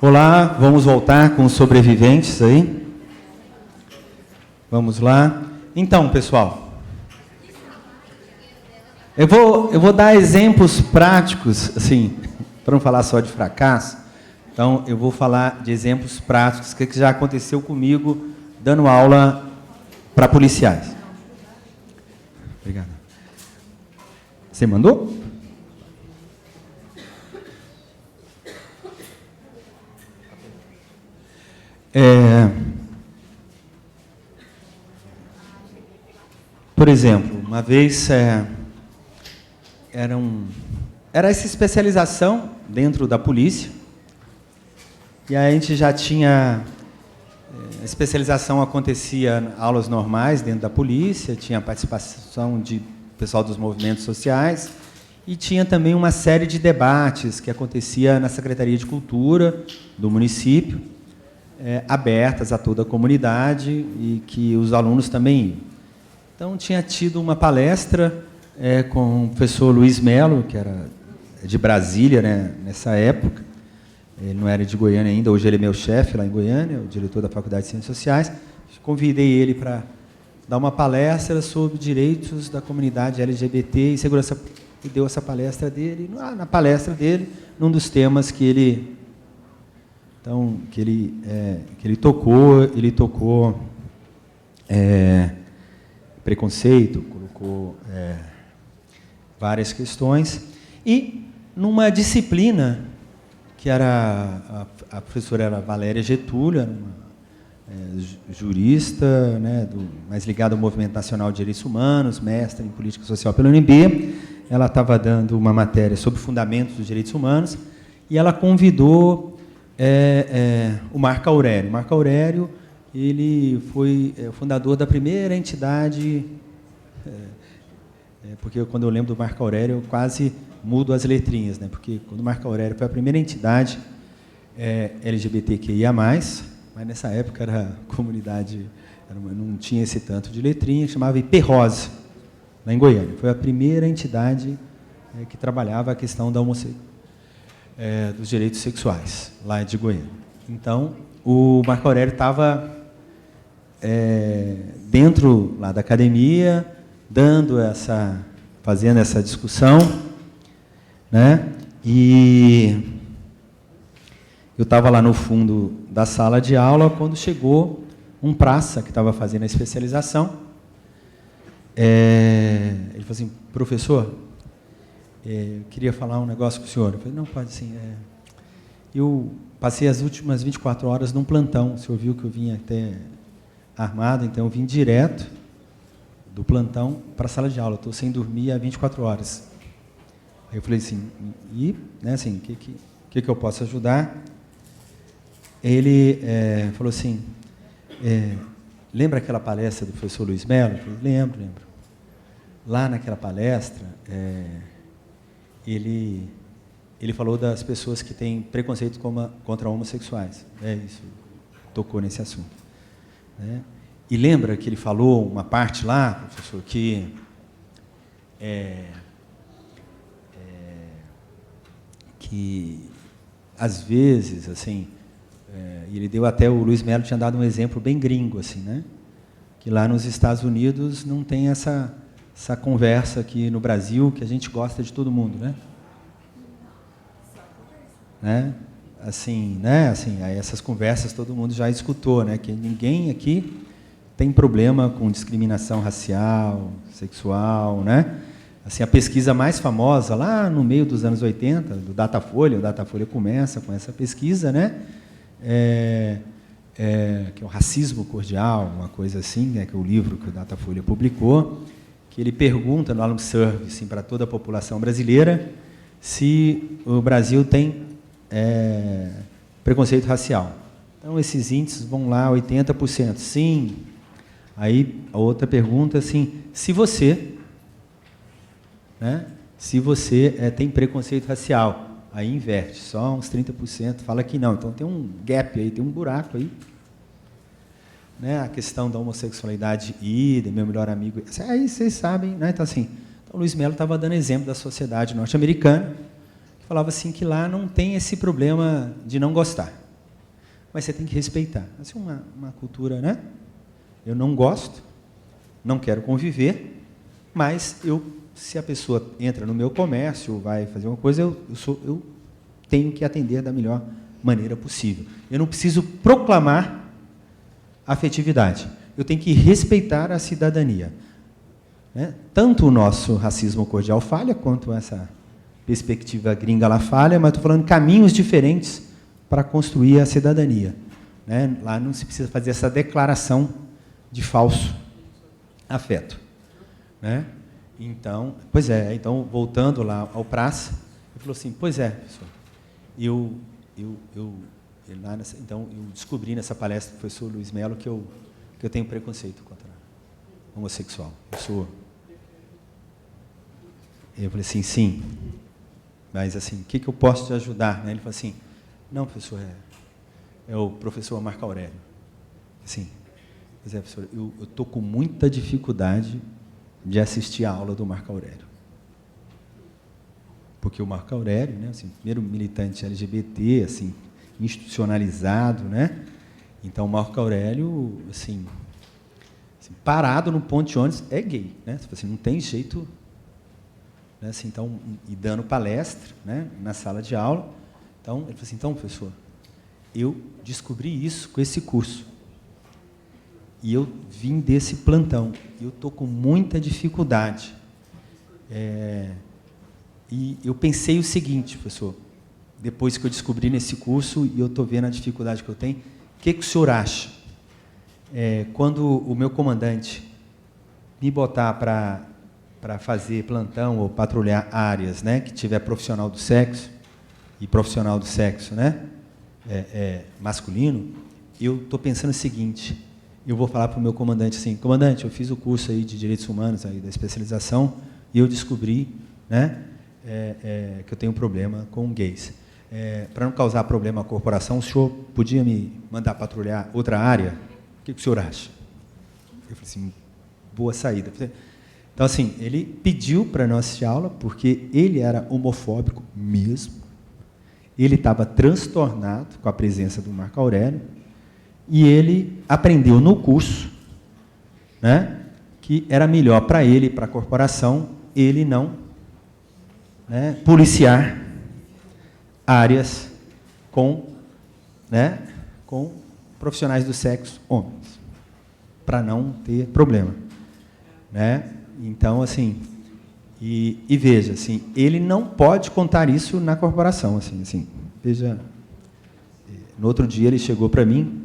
Olá, vamos voltar com os sobreviventes aí. Vamos lá. Então, pessoal, eu vou dar exemplos práticos, assim, para não falar só de fracasso. Então, eu vou falar de exemplos práticos que já aconteceu comigo dando aula para policiais. Obrigado. Você mandou? Por exemplo, uma vez era essa especialização dentro da polícia, e aí a gente já tinha a especialização, acontecia aulas normais dentro da polícia, tinha a participação de pessoal dos movimentos sociais, e tinha também uma série de debates que acontecia na Secretaria de Cultura do município, abertas a toda a comunidade e que os alunos também iam. Então, tinha tido uma palestra com o professor Luiz Melo, que era de Brasília, né, nessa época. Ele não era de Goiânia ainda, hoje ele é meu chefe lá em Goiânia, o diretor da Faculdade de Ciências Sociais. Convidei ele para dar uma palestra sobre direitos da comunidade LGBT e segurança. E deu essa palestra dele. Na palestra dele, num dos temas que ele... Então, que ele tocou preconceito, colocou várias questões, e numa disciplina que era a professora era Valéria Getúlio, jurista, né, mais ligada ao Movimento Nacional de Direitos Humanos, mestre em Política Social pela UNB, ela estava dando uma matéria sobre fundamentos dos direitos humanos, e ela convidou o Marco Aurélio. Marco Aurélio, ele foi o fundador da primeira entidade, porque quando eu lembro do Marco Aurélio, eu quase mudo as letrinhas, né? Porque quando o Marco Aurélio foi a primeira entidade LGBTQIA+, mas nessa época era a comunidade, não tinha esse tanto de letrinha, chamava IPROSE, lá em Goiânia. Foi a primeira entidade que trabalhava a questão da dos direitos sexuais, lá de Goiânia. Então, o Marco Aurélio estava dentro lá da academia, fazendo essa discussão, né? E eu estava lá no fundo da sala de aula quando chegou um praça que estava fazendo a especialização. Ele falou assim: professor, eu queria falar um negócio com o senhor. Eu falei: não, pode sim. Eu passei as últimas 24 horas num plantão. O senhor viu que eu vim até armado, então eu vim direto do plantão para a sala de aula. Estou sem dormir há 24 horas. Aí eu falei assim: né, assim, o que eu posso ajudar? Ele falou assim: lembra aquela palestra do professor Luiz Melo? Eu falei: lembro. Lá naquela palestra, ele falou das pessoas que têm preconceito contra homossexuais. Isso, tocou nesse assunto. Né? E lembra que ele falou uma parte lá, professor, que às vezes, assim, ele deu até, o Luiz Melo tinha dado um exemplo bem gringo, assim, né? Que lá nos Estados Unidos não tem essa conversa aqui no Brasil, que a gente gosta de todo mundo, né? Assim, aí essas conversas todo mundo já escutou, né? Que ninguém aqui tem problema com discriminação racial, sexual, né? Assim, a pesquisa mais famosa, lá no meio dos anos 80, do Datafolha, o Datafolha começa com essa pesquisa, né? Que é o Racismo Cordial, uma coisa assim, né? Que é o livro que o Datafolha publicou, que ele pergunta no Alum Survey, assim, para toda a população brasileira, se o Brasil tem preconceito racial. Então, esses índices vão lá, 80%. Sim. Aí, a outra pergunta, assim, se você tem preconceito racial, aí inverte, só uns 30% fala que não. Então, tem um gap aí, tem um buraco aí. Né? A questão da homossexualidade, meu melhor amigo, aí vocês sabem, né? Então, assim, o Luiz Melo estava dando exemplo da sociedade norte-americana, que falava assim que lá não tem esse problema de não gostar. mas você tem que respeitar. Assim, uma cultura, né? Eu não gosto, não quero conviver, mas se a pessoa entra no meu comércio, vai fazer uma coisa, eu tenho que atender da melhor maneira possível. Eu não preciso proclamar afetividade. Eu tenho que respeitar a cidadania. Né? Tanto o nosso racismo cordial falha, quanto essa perspectiva gringa lá falha, mas estou falando caminhos diferentes para construir a cidadania. Né? Lá não se precisa fazer essa declaração de falso afeto. Né? Então, então, voltando lá ao Praça, ele falou assim, pois é, professor, eu descobri nessa palestra do professor Luiz Melo que eu tenho preconceito contra homossexual. Eu falei assim, sim, mas assim, o que eu posso te ajudar? Ele falou assim, não, professor, é o professor Marco Aurélio. Assim, pois é, professor, eu estou com muita dificuldade de assistir a aula do Marco Aurélio. Porque o Marco Aurélio, né, assim, primeiro militante LGBT, assim, institucionalizado, né? Então, o Marco Aurélio, assim, parado no ponto de ônibus, é gay, né? Assim, não tem jeito, né? Assim, então, e dando palestra, né, na sala de aula. Então, ele falou assim, então, professor, eu descobri isso com esse curso. E eu vim desse plantão. E eu estou com muita dificuldade. E eu pensei o seguinte, professor, depois que eu descobri nesse curso, e eu estou vendo a dificuldade que eu tenho, o que o senhor acha? Quando o meu comandante me botar para fazer plantão ou patrulhar áreas, né, que tiver profissional do sexo, e profissional do sexo, né, masculino, eu estou pensando o seguinte, eu vou falar para o meu comandante assim, comandante, eu fiz o curso aí de Direitos Humanos, aí, da especialização, e eu descobri, né, que eu tenho um problema com gays. Para não causar problema à corporação, o senhor podia me mandar patrulhar outra área? O que o senhor acha? Eu falei assim, boa saída. Então, assim, ele pediu para não assistir aula, porque ele era homofóbico mesmo, ele estava transtornado com a presença do Marco Aurélio, e ele aprendeu no curso, né, que era melhor para ele e para a corporação, ele não, né, policiar áreas com profissionais do sexo homens, para não ter problema. Né? Então, assim, e veja, assim, ele não pode contar isso na corporação. Assim, veja, no outro dia ele chegou para mim,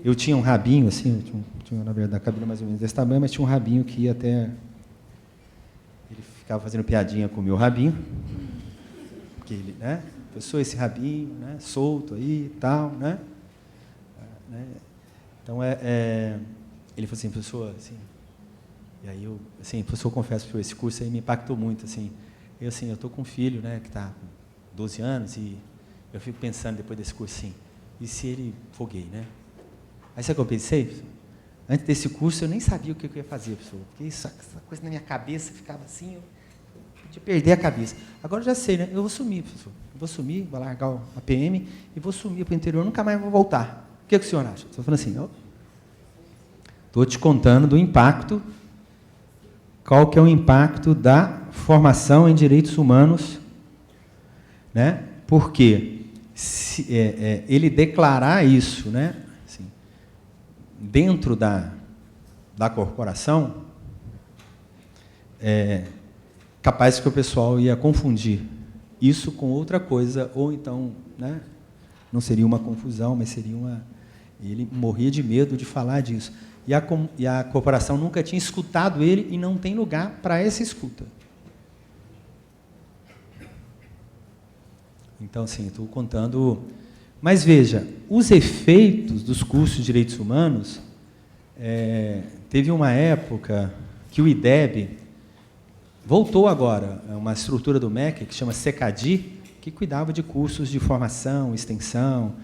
eu tinha um rabinho, assim, tinha, na verdade, a cabelo mais ou menos desse tamanho, mas tinha um rabinho que ia até... Ele ficava fazendo piadinha com o meu rabinho, porque ele, né, pessoa esse rabinho, né, solto aí e tal, né? Então, ele falou assim, professor, assim, e aí eu, assim, professor, eu confesso que esse curso aí me impactou muito, assim, eu estou com um filho, né, que está com 12 anos, e eu fico pensando depois desse curso, assim, e se ele for gay, né? Aí sabe o que eu pensei, professor? Antes desse curso, eu nem sabia o que eu ia fazer, professor, porque essa coisa na minha cabeça ficava assim, eu podia perder a cabeça. Agora eu já sei, né? Eu vou sumir, professor. Eu vou sumir, vou largar a PM e vou sumir para o interior, nunca mais vou voltar. O que o senhor acha? Estou falando assim, estou te contando do impacto, qual que é o impacto da formação em direitos humanos, né? Porque ele declarar isso, né, assim, dentro da corporação, capaz que o pessoal ia confundir isso com outra coisa, ou então, né, não seria uma confusão, mas seria uma... Ele morria de medo de falar disso. E a corporação nunca tinha escutado ele e não tem lugar para essa escuta. Então, assim, estou contando... Mas, veja, os efeitos dos cursos de direitos humanos, teve uma época que o IDEB voltou agora, uma estrutura do MEC que chama SECADI, que cuidava de cursos de formação, extensão,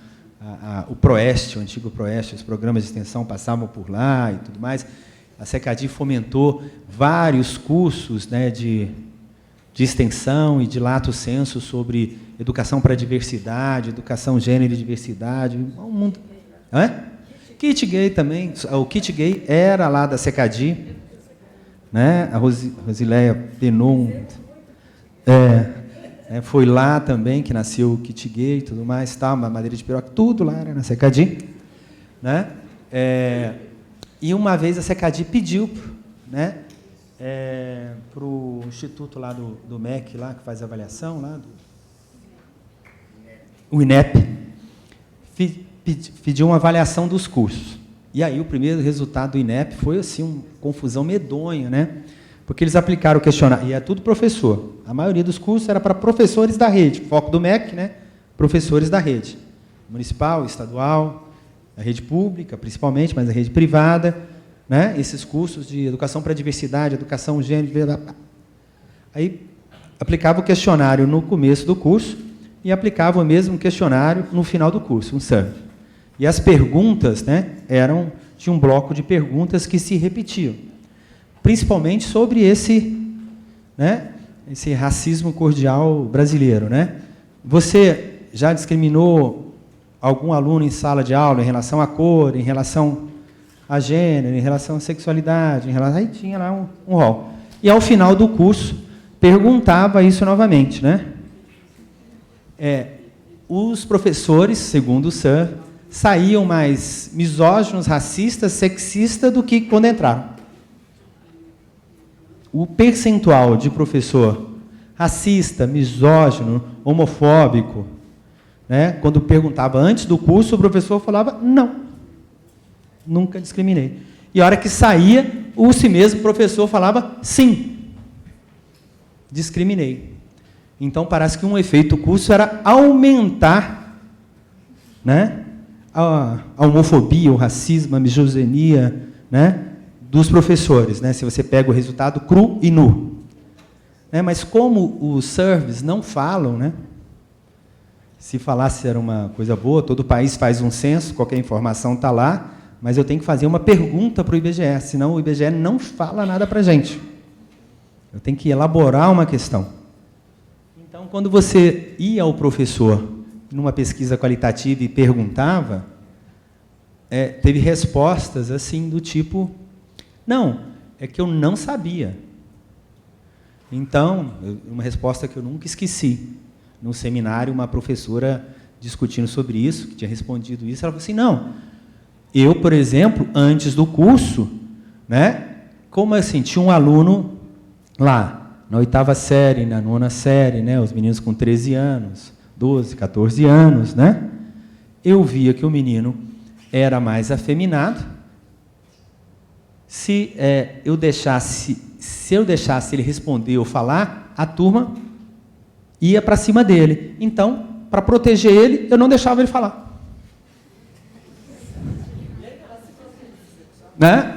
o PROEST, o antigo PROEST, os programas de extensão passavam por lá e tudo mais. A SECADI fomentou vários cursos, né, de extensão e de lato sensu sobre educação para a diversidade, educação, gênero e diversidade, um mundo... Hã? Kit gay também. O kit gay era lá da Secadi, né? A Rosileia penou foi lá também que nasceu o kit gay e tudo mais, tal, madeira de piroca, tudo lá era na Secadi, né? E uma vez a Secadi pediu, né, para o instituto lá do MEC, lá, que faz a avaliação, lá, o INEP, pediu uma avaliação dos cursos. E aí o primeiro resultado do INEP foi assim, uma confusão medonha, né? Porque eles aplicaram o questionário, e é tudo professor. A maioria dos cursos era para professores da rede, foco do MEC, né? Professores da rede, municipal, estadual, a rede pública, principalmente, mas a rede privada, né? Esses cursos de educação para a diversidade, educação gênero, aí aplicava o questionário no começo do curso e aplicava o mesmo questionário no final do curso, um survey. E as perguntas, né, tinha um bloco de perguntas que se repetiam, principalmente sobre esse racismo cordial brasileiro, né? Você já discriminou algum aluno em sala de aula em relação à cor, em relação a gênero, em relação à sexualidade, aí tinha lá um rol. E ao final do curso perguntava isso novamente, né? Os professores, segundo o Sir, saíam mais misóginos, racistas, sexistas do que quando entraram. O percentual de professor racista, misógino, homofóbico, né, quando perguntava antes do curso, o professor falava, não, nunca discriminei. E a hora que saía, esse mesmo professor falava, sim, discriminei. Então, parece que um efeito do curso era aumentar, né, a homofobia, o racismo, a misoginia, né, dos professores, né, se você pega o resultado cru e nu. Mas como os surveys não falam, né, se falasse era uma coisa boa, todo país faz um censo, qualquer informação está lá, mas eu tenho que fazer uma pergunta para o IBGE, senão o IBGE não fala nada para a gente. Eu tenho que elaborar uma questão. Então, quando você ia ao professor numa pesquisa qualitativa e perguntava, teve respostas assim do tipo, não, é que eu não sabia. Então, uma resposta que eu nunca esqueci. No seminário, uma professora discutindo sobre isso, que tinha respondido isso, ela falou assim, não, eu, por exemplo, antes do curso, né, como assim, tinha um aluno lá, na 8ª série, na 9ª série, né, os meninos com 13 anos, 12, 14 anos, né, eu via que o menino era mais afeminado. Se eu deixasse ele responder ou falar, a turma ia para cima dele. Então, para proteger ele, eu não deixava ele falar. Né?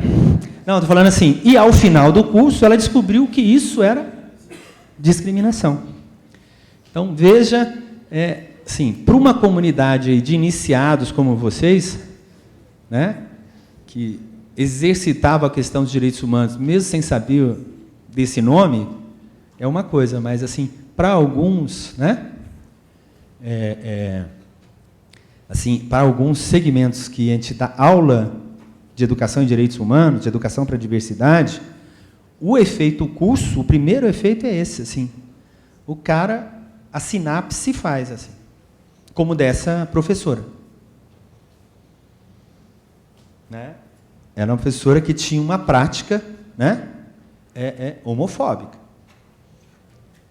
Não, estou falando assim, e ao final do curso, ela descobriu que isso era discriminação. Então, veja, assim, para uma comunidade de iniciados como vocês, né, que exercitava a questão dos direitos humanos, mesmo sem saber desse nome, é uma coisa, mas, assim, para alguns, né, assim, para alguns segmentos que a gente dá aula de educação em direitos humanos, de educação para a diversidade, o efeito curso, o primeiro efeito é esse, assim, o cara, a sinapse faz, assim, como dessa professora. Né? Era uma professora que tinha uma prática, né, homofóbica.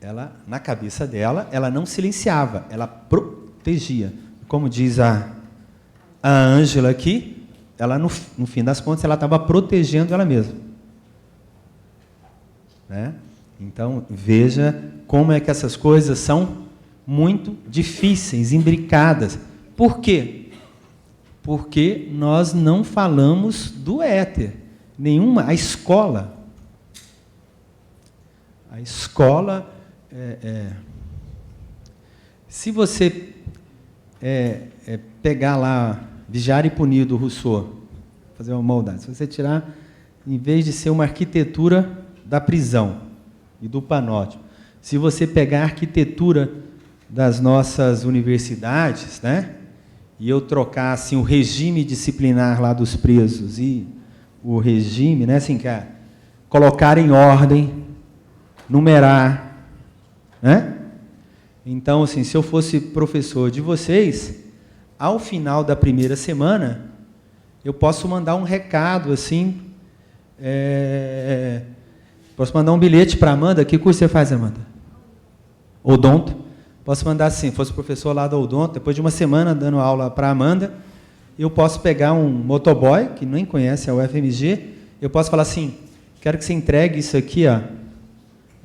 Ela, na cabeça dela, ela não silenciava, ela protegia. Como diz a Ângela aqui, ela, no fim das contas, ela estava protegendo ela mesma. Né? Então, veja como é que essas coisas são muito difíceis, imbricadas. Por quê? Porque nós não falamos do éter. A escola, se você pegar lá, Vigiar e Punir, do Rousseau, fazer uma maldade, se você tirar, em vez de ser uma arquitetura da prisão e do panóptico, se você pegar a arquitetura das nossas universidades, né, e eu trocar assim, o regime disciplinar lá dos presos e o regime, né, assim, que é colocar em ordem, numerar, né? Então, assim, se eu fosse professor de vocês, ao final da primeira semana, eu posso mandar um recado, assim, posso mandar um bilhete para a Amanda. Que curso você faz, Amanda? Odonto. Posso mandar assim, fosse professor lá do Odonto, depois de uma semana dando aula para a Amanda, eu posso pegar um motoboy, que nem conhece a UFMG, eu posso falar assim, quero que você entregue isso aqui, ó,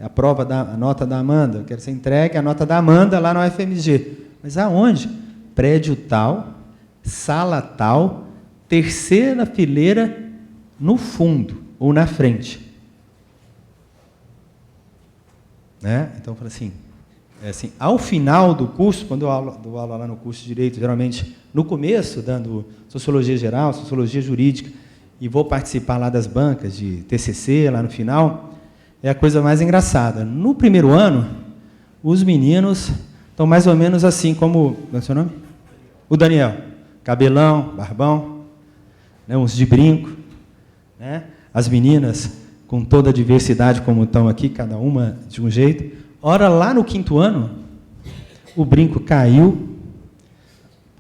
a prova a nota da Amanda, quero que você entregue a nota da Amanda lá na UFMG. Mas aonde? Prédio tal, sala tal, terceira fileira no fundo ou na frente. Né? Então, eu falo assim, ao final do curso, quando eu dou aula lá no curso de Direito, geralmente no começo, dando Sociologia Geral, Sociologia Jurídica, e vou participar lá das bancas de TCC, lá no final, é a coisa mais engraçada. No primeiro ano, os meninos estão mais ou menos assim como... Qual é o seu nome? O Daniel. Cabelão, barbão, né, uns de brinco. Né? As meninas, com toda a diversidade como estão aqui, cada uma de um jeito. Ora, lá no quinto ano, o brinco caiu,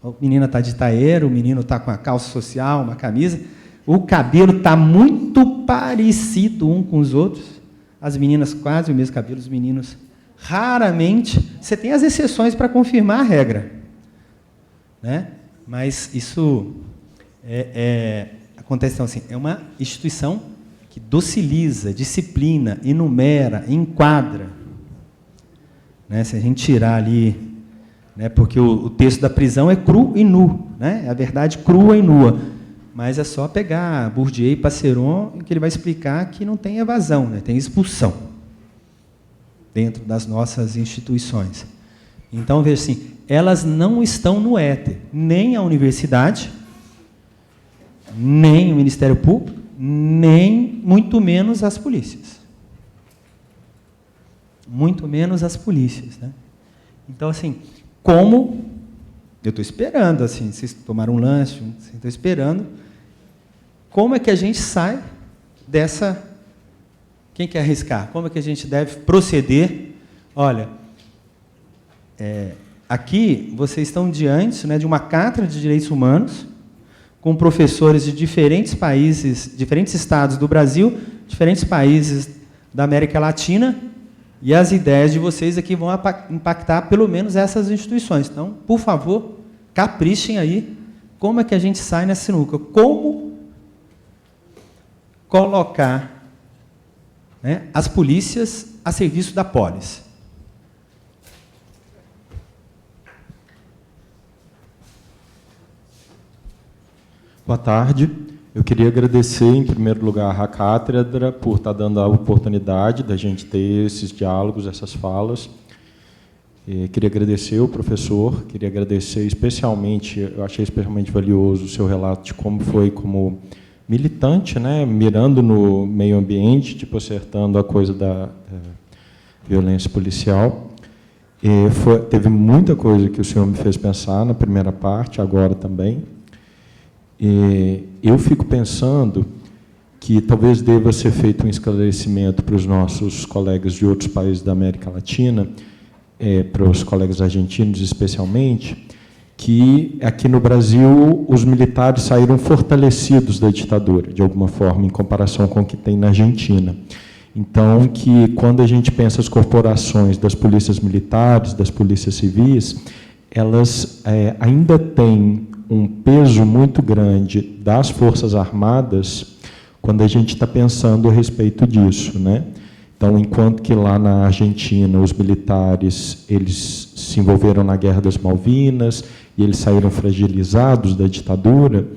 a menina está de taeiro, o menino está com a calça social, uma camisa, o cabelo está muito parecido um com os outros, as meninas quase o mesmo cabelo, os meninos raramente, você tem as exceções para confirmar a regra, né? Mas isso acontece então, assim, é uma instituição que dociliza, disciplina, enumera, enquadra. Né, se a gente tirar ali, né, porque o texto da prisão é cru e nu, né, é a verdade crua e nua, mas é só pegar Bourdieu e Passeron que ele vai explicar que não tem evasão, né, tem expulsão dentro das nossas instituições. Então, veja assim, elas não estão no éter, nem a universidade, nem o Ministério Público, nem muito menos as polícias. Muito menos as polícias, né? Então, assim, como eu estou esperando, assim, vocês tomaram um lanche, estou esperando, como é que a gente sai dessa... Quem quer arriscar? Como é que a gente deve proceder? Olha, aqui vocês estão diante, né, de uma cátedra de direitos humanos, com professores de diferentes países, diferentes estados do Brasil, diferentes países da América Latina, e as ideias de vocês aqui vão impactar pelo menos essas instituições. Então, por favor, caprichem aí como é que a gente sai nessa sinuca. Como colocar, né, as polícias a serviço da polis. Boa tarde. Eu queria agradecer, em primeiro lugar, à cátedra por estar dando a oportunidade da gente ter esses diálogos, essas falas. Queria agradecer ao professor, queria agradecer especialmente, eu achei especialmente valioso o seu relato de como foi como militante, né, mirando no meio ambiente, tipo, acertando a coisa da violência policial. Teve muita coisa que o senhor me fez pensar na primeira parte, agora também. Eu fico pensando que talvez deva ser feito um esclarecimento para os nossos colegas de outros países da América Latina, para os colegas argentinos especialmente, que aqui no Brasil os militares saíram fortalecidos da ditadura, de alguma forma, em comparação com o que tem na Argentina. Então, que quando a gente pensa as corporações das polícias militares, das polícias civis, elas ainda têm um peso muito grande das Forças Armadas quando a gente está pensando a respeito disso, né? Então, enquanto que lá na Argentina os militares eles se envolveram na Guerra das Malvinas e eles saíram fragilizados da ditadura,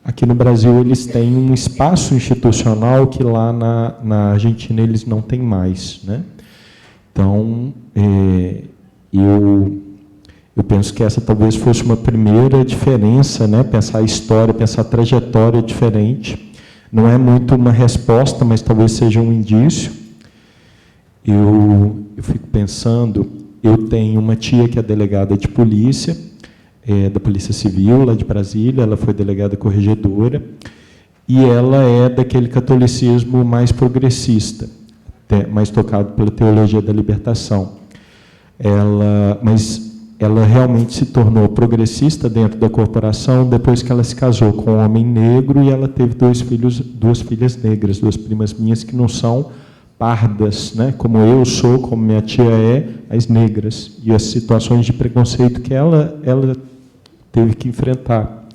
aqui no Brasil eles têm um espaço institucional que lá na Argentina eles não têm mais, né? Então, eu penso que essa talvez fosse uma primeira diferença, né? Pensar a história, pensar a trajetória diferente. Não é muito uma resposta, mas talvez seja um indício. Eu fico pensando, eu tenho uma tia que é delegada de polícia, da Polícia Civil, lá de Brasília, ela foi delegada corregedora, e ela é daquele catolicismo mais progressista, mais tocado pela teologia da libertação. Mas ela realmente se tornou progressista dentro da corporação depois que ela se casou com um homem negro e ela teve duas filhas negras, duas primas minhas que não são pardas, né? Como eu sou, como minha tia é, as negras, e as situações de preconceito que ela teve que enfrentar.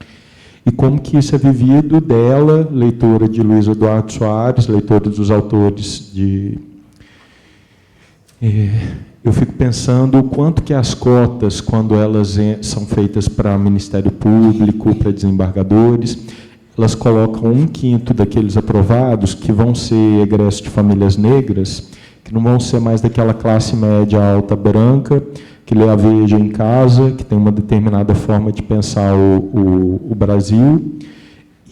E como que isso é vivido dela, leitora de Luiz Eduardo Soares, leitora dos autores de... Eu fico pensando o quanto que as cotas, quando elas são feitas para Ministério Público, para desembargadores, elas colocam 1/5 daqueles aprovados que vão ser egressos de famílias negras, que não vão ser mais daquela classe média alta branca, que lê a Veja em casa, que tem uma determinada forma de pensar o Brasil.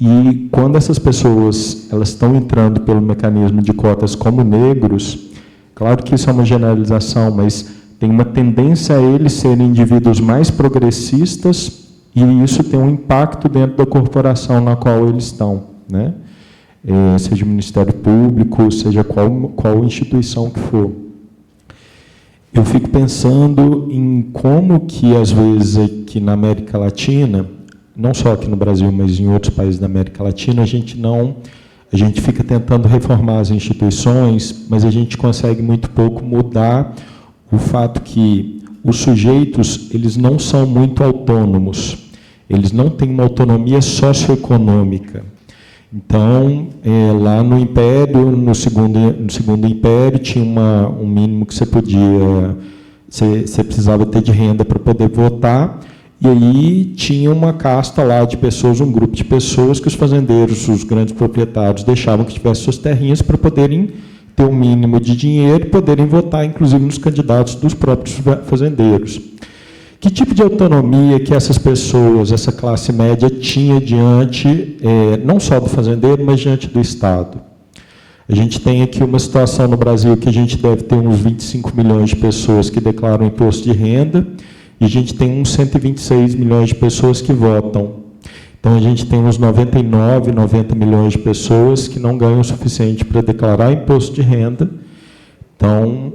E quando essas pessoas elas estão entrando pelo mecanismo de cotas como negros, claro que isso é uma generalização, mas tem uma tendência a eles serem indivíduos mais progressistas e isso tem um impacto dentro da corporação na qual eles estão, né? Seja o Ministério Público, seja qual instituição que for. Eu fico pensando em como que, às vezes, aqui na América Latina, não só aqui no Brasil, mas em outros países da América Latina, a gente fica tentando reformar as instituições, mas a gente consegue muito pouco mudar o fato que os sujeitos eles não são muito autônomos, eles não têm uma autonomia socioeconômica. Então, lá no Império, no segundo Império, tinha um mínimo que você precisava ter de renda para poder votar, e aí tinha uma casta lá de pessoas, um grupo de pessoas que os fazendeiros, os grandes proprietários, deixavam que tivessem suas terrinhas para poderem ter um mínimo de dinheiro e poderem votar, inclusive, nos candidatos dos próprios fazendeiros. Que tipo de autonomia que essas pessoas, essa classe média, tinha diante, não só do fazendeiro, mas diante do Estado? A gente tem aqui uma situação no Brasil que a gente deve ter uns 25 milhões de pessoas que declaram imposto de renda, e a gente tem uns 126 milhões de pessoas que votam. Então, a gente tem uns 90 milhões de pessoas que não ganham o suficiente para declarar imposto de renda. Então,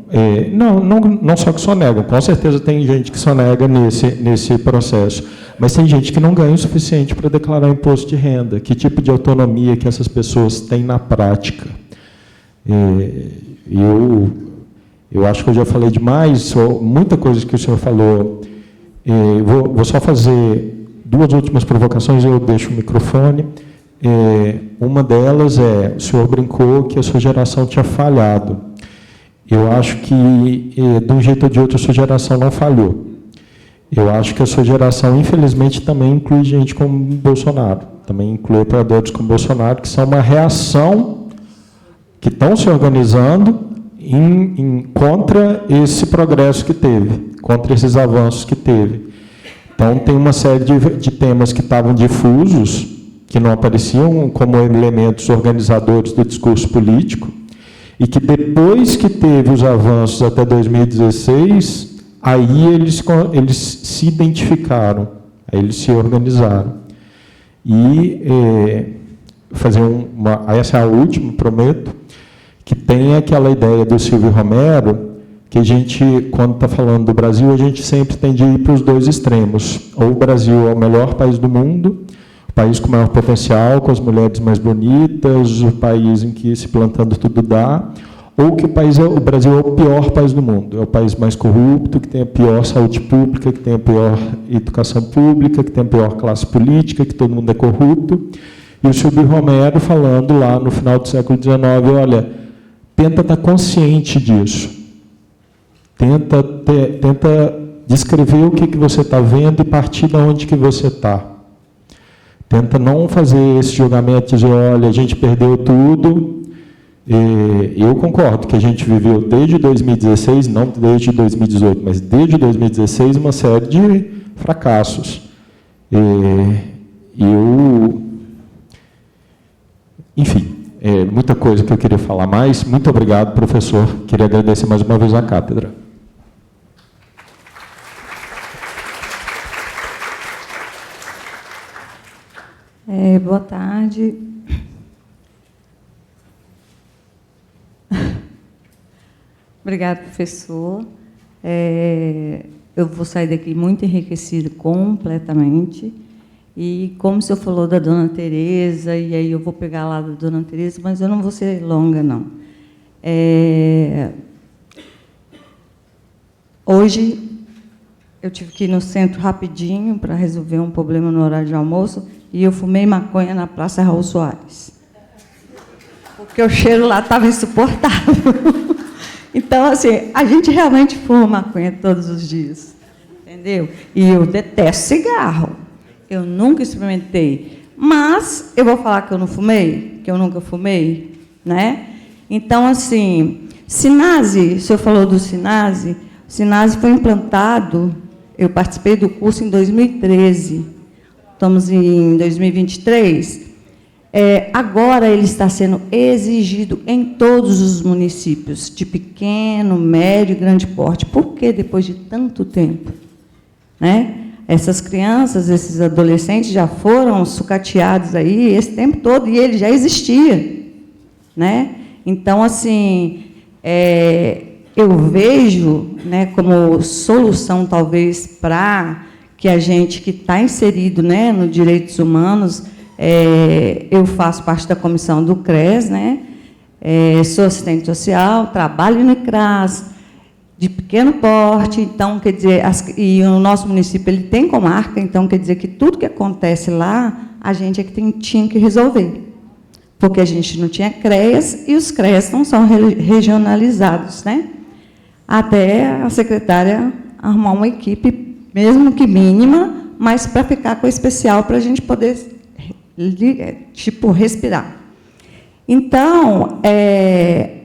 não só que sonegam, com certeza tem gente que sonega nesse processo, mas tem gente que não ganha o suficiente para declarar imposto de renda. Que tipo de autonomia que essas pessoas têm na prática? Eu acho que eu já falei demais, muita coisa que o senhor falou. Vou só fazer 2 últimas provocações e eu deixo o microfone. Uma delas o senhor brincou que a sua geração tinha falhado. Eu acho que, de um jeito ou de outro, a sua geração não falhou. Eu acho que a sua geração, infelizmente, também inclui gente como Bolsonaro, também inclui operadores como Bolsonaro, que são uma reação, que estão se organizando contra esse progresso que teve, contra esses avanços que teve. Então, tem uma série de temas que estavam difusos, que não apareciam como elementos organizadores do discurso político, e que depois que teve os avanços até 2016, aí eles se identificaram, aí eles se organizaram. E essa é a última, prometo, que tem aquela ideia do Silvio Romero, que a gente, quando está falando do Brasil, a gente sempre tem de ir para os 2 extremos. Ou o Brasil é o melhor país do mundo, o país com maior potencial, com as mulheres mais bonitas, o país em que se plantando tudo dá, ou que o Brasil é o pior país do mundo, é o país mais corrupto, que tem a pior saúde pública, que tem a pior educação pública, que tem a pior classe política, que todo mundo é corrupto. E o Silvio Romero falando lá no final do século XIX, olha, tenta estar consciente disso, tenta descrever o que você está vendo e partir de onde que você está. Tenta não fazer esse julgamento de dizer, olha, a gente perdeu tudo. Eu concordo que a gente viveu desde 2016, não desde 2018, mas desde 2016, uma série de fracassos. Enfim, muita coisa que eu queria falar mais. Muito obrigado, professor. Queria agradecer mais uma vez à cátedra. Boa tarde. Obrigada, professor. Eu vou sair daqui muito enriquecida completamente. E como o senhor falou da Dona Teresa, e aí eu vou pegar lá da Dona Teresa, mas eu não vou ser longa, não. Hoje, eu tive que ir no centro rapidinho para resolver um problema no horário de almoço, e eu fumei maconha na Praça Raul Soares. Porque o cheiro lá estava insuportável. Então, assim, a gente realmente fuma maconha todos os dias, entendeu? E eu detesto cigarro. Eu nunca experimentei. Mas eu vou falar que eu não fumei, que eu nunca fumei, né? Então, assim, Sinase, o senhor falou do Sinase, o Sinase foi implantado, eu participei do curso em 2013, estamos em 2023. Agora ele está sendo exigido em todos os municípios, de pequeno, médio e grande porte. Por que depois de tanto tempo? Né? Essas crianças, esses adolescentes já foram sucateados aí esse tempo todo, e ele já existia. Né? Então, assim, eu vejo, né, como solução, talvez, para que a gente que está inserido, né, nos direitos humanos, eu faço parte da comissão do CRES, né? Sou assistente social, trabalho no ICRAS, de pequeno porte, então, quer dizer, e o nosso município ele tem comarca, então, quer dizer que tudo que acontece lá, a gente é que tinha que resolver, porque a gente não tinha CREAS, e os CREAS não são regionalizados, né? Até a secretária arrumar uma equipe, mesmo que mínima, mas para ficar com o especial, para a gente poder tipo, respirar. Então,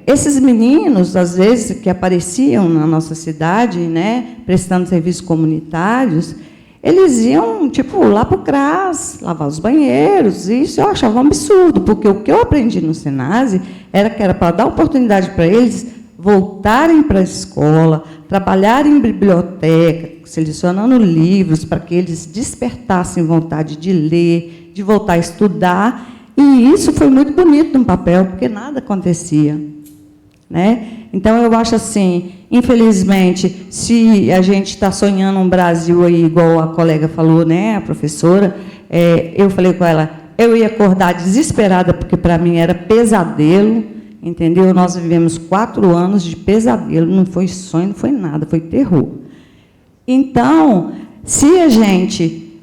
esses meninos, às vezes, que apareciam na nossa cidade, né, prestando serviços comunitários, eles iam, tipo, lá para o CRAS, lavar os banheiros, e isso eu achava um absurdo, porque o que eu aprendi no Senase era que era para dar oportunidade para eles voltarem para a escola, trabalharem em biblioteca, selecionando livros, para que eles despertassem vontade de ler, de voltar a estudar, e isso foi muito bonito no papel, porque nada acontecia. Né? Então, eu acho assim, infelizmente, se a gente está sonhando um Brasil aí, igual a colega falou, né, a professora, eu falei com ela, eu ia acordar desesperada, porque para mim era pesadelo, entendeu? Nós vivemos 4 anos de pesadelo, não foi sonho, não foi nada, foi terror. Então, se a gente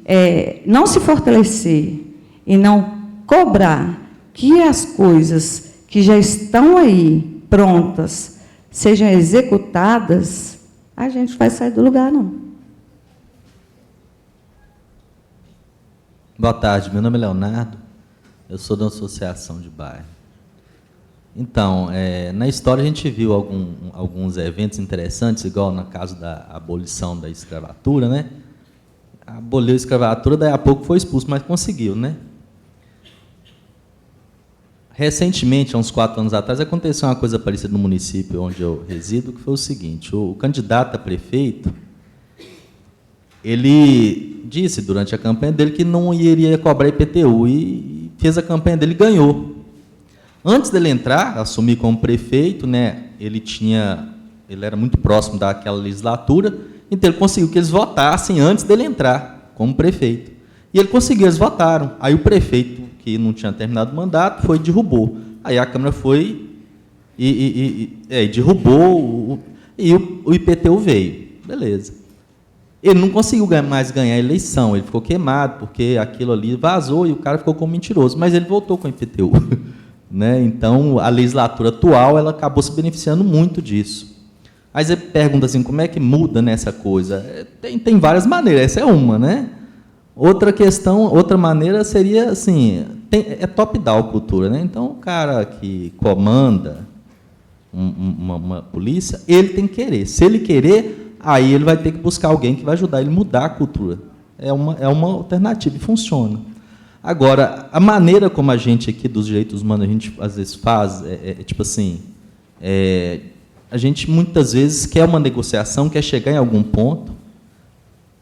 não se fortalecer e não cobrar que as coisas que já estão aí prontas sejam executadas, a gente vai sair do lugar, não. Boa tarde, meu nome é Leonardo, eu sou da Associação de Bairro. Então, na história a gente viu alguns eventos interessantes, igual no caso da abolição da escravatura, né? Aboliu a escravatura, daí a pouco foi expulso, mas conseguiu, né? Recentemente, há uns 4 anos atrás, aconteceu uma coisa parecida no município onde eu resido, que foi o seguinte, o candidato a prefeito, ele disse durante a campanha dele que não iria cobrar IPTU, e fez a campanha dele e ganhou. Antes dele entrar, assumir como prefeito, né, ele era muito próximo daquela legislatura, então ele conseguiu que eles votassem antes dele entrar como prefeito. E ele conseguiu, eles votaram. Aí o prefeito, que não tinha terminado o mandato, foi e derrubou. Aí a Câmara foi e derrubou, e o IPTU veio. Beleza. Ele não conseguiu mais ganhar a eleição, ele ficou queimado, porque aquilo ali vazou e o cara ficou como mentiroso, mas ele voltou com o IPTU. Né? Então, a legislatura atual ela acabou se beneficiando muito disso. Aí você pergunta assim, como é que muda nessa coisa? Tem várias maneiras, essa é uma, né? Outra questão, outra maneira seria assim, top-down cultura, né? Então, o cara que comanda uma polícia, ele tem que querer. Se ele querer, aí ele vai ter que buscar alguém que vai ajudar ele a mudar a cultura. É uma alternativa e funciona. Agora, a maneira como a gente aqui dos direitos humanos, a gente às vezes faz, tipo assim, a gente muitas vezes quer uma negociação, quer chegar em algum ponto,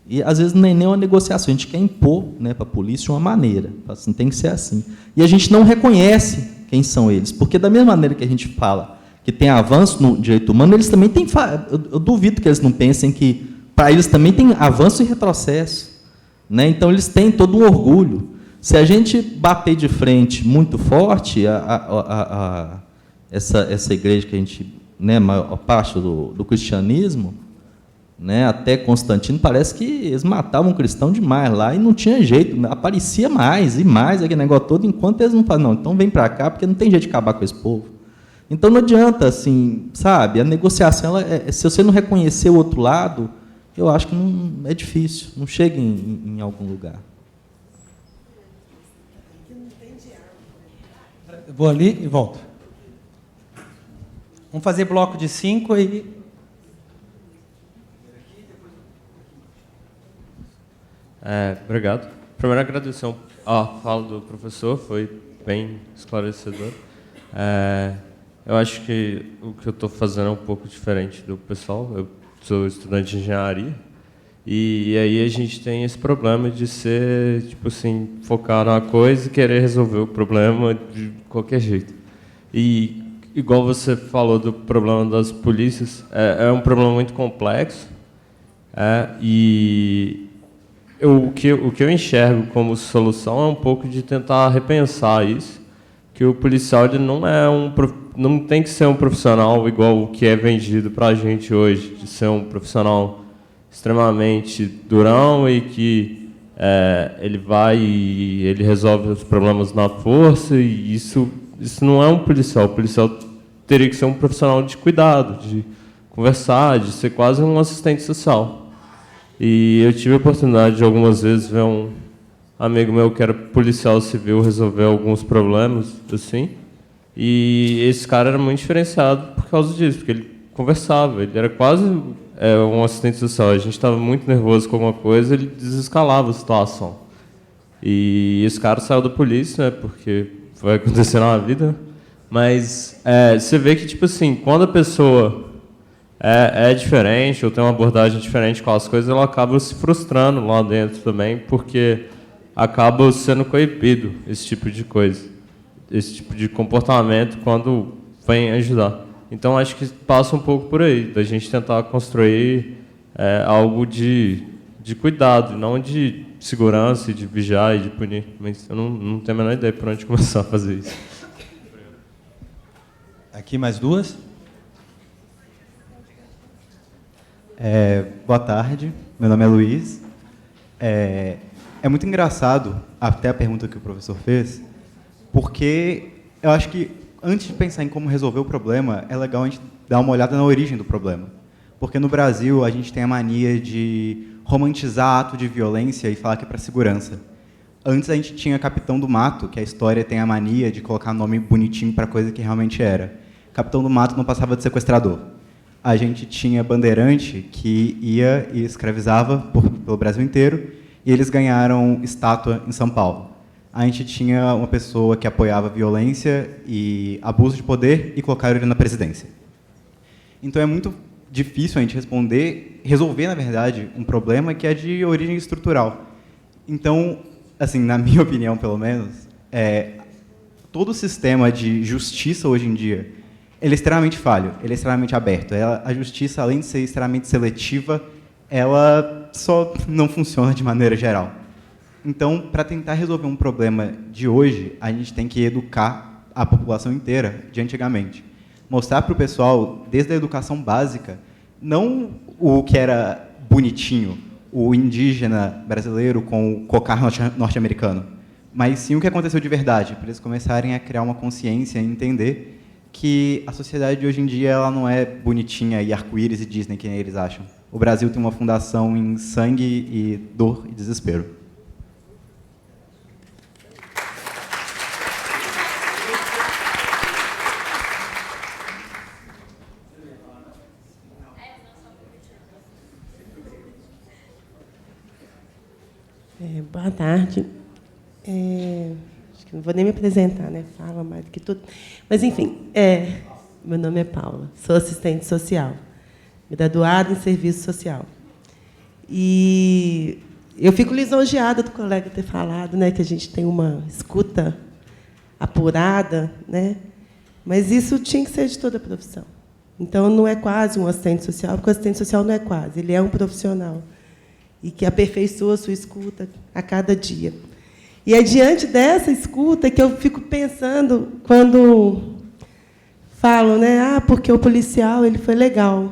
E, às vezes, não é nem uma negociação, a gente quer impor, né, para a polícia uma maneira, assim, tem que ser assim. E a gente não reconhece quem são eles, porque, da mesma maneira que a gente fala que tem avanço no direito humano, eles também têm... Eu duvido que eles não pensem que, para eles, também tem avanço e retrocesso. Né? Então, eles têm todo um orgulho. Se a gente bater de frente muito forte, essa igreja que a gente... Né, a maior parte do cristianismo, né, até Constantino, parece que eles matavam cristão demais lá e não tinha jeito, aparecia mais e mais aquele negócio todo, enquanto eles não falam, não, então vem para cá, porque não tem jeito de acabar com esse povo. Então não adianta, assim, sabe, a negociação, se você não reconhecer o outro lado, eu acho que não, é difícil, não chega em algum lugar. Vou ali e volto. Vamos fazer bloco de 5 e... Obrigado. Primeiro, agradecer a fala do professor, foi bem esclarecedor. Eu acho que o que eu estou fazendo é um pouco diferente do pessoal. Eu sou estudante de engenharia e aí a gente tem esse problema de ser, tipo assim, focar numa coisa e querer resolver o problema de qualquer jeito. E, igual você falou do problema das polícias, é um problema muito complexo, e o que eu enxergo como solução é um pouco de tentar repensar isso, que o policial ele não tem que ser um profissional igual o que é vendido para a gente hoje, de ser um profissional extremamente durão e que ele vai e ele resolve os problemas na força, e isso não é um policial. O policial teria que ser um profissional de cuidado, de conversar, de ser quase um assistente social. E eu tive a oportunidade de algumas vezes ver um amigo meu que era policial civil resolver alguns problemas, assim, e esse cara era muito diferenciado por causa disso, porque ele conversava, ele era quase um assistente social. A gente estava muito nervoso com alguma coisa, ele desescalava a situação. E esse cara saiu da polícia, né, porque vai acontecer na vida, mas você vê que, tipo assim, quando a pessoa é diferente ou tem uma abordagem diferente com as coisas, ela acaba se frustrando lá dentro também, porque acaba sendo coibido esse tipo de coisa, esse tipo de comportamento quando vem ajudar. Então, acho que passa um pouco por aí, da gente tentar construir algo de cuidado, não de segurança, de vigiar e de punir. Mas eu não tenho a menor ideia por onde começar a fazer isso. Aqui mais duas. Boa tarde, meu nome é Luiz. É muito engraçado, até a pergunta que o professor fez, porque eu acho que, antes de pensar em como resolver o problema, é legal a gente dar uma olhada na origem do problema. Porque no Brasil, a gente tem a mania de romantizar ato de violência e falar que é para segurança. Antes, a gente tinha Capitão do Mato, que a história tem a mania de colocar nome bonitinho para coisa que realmente era. Capitão do Mato não passava de sequestrador. A gente tinha bandeirante que ia e escravizava pelo Brasil inteiro, e eles ganharam estátua em São Paulo. A gente tinha uma pessoa que apoiava violência e abuso de poder e colocaram ele na presidência. Então é muito difícil a gente resolver, na verdade, um problema que é de origem estrutural. Então, assim, na minha opinião, pelo menos, todo o sistema de justiça hoje em dia, ele é extremamente falho, ele é extremamente aberto. A justiça, além de ser extremamente seletiva, ela só não funciona de maneira geral. Então, para tentar resolver um problema de hoje, a gente tem que educar a população inteira de antigamente. Mostrar para o pessoal, desde a educação básica, não o que era bonitinho, o indígena brasileiro com o cocar norte-americano, mas sim o que aconteceu de verdade, para eles começarem a criar uma consciência e entender que a sociedade de hoje em dia ela não é bonitinha e arco-íris e Disney, que nem eles acham. O Brasil tem uma fundação em sangue e dor e desespero. Boa tarde. Acho que não vou nem me apresentar, né? Fala mais do que tudo. Mas, enfim, meu nome é Paula, sou assistente social, graduada em serviço social. E eu fico lisonjeada do colega ter falado, né, que a gente tem uma escuta apurada, né? Mas isso tinha que ser de toda a profissão. Então, não é quase um assistente social, porque o assistente social não é quase, ele é um profissional e que aperfeiçoa a sua escuta a cada dia. E é diante dessa escuta que eu fico pensando quando falam, né, porque o policial ele foi legal.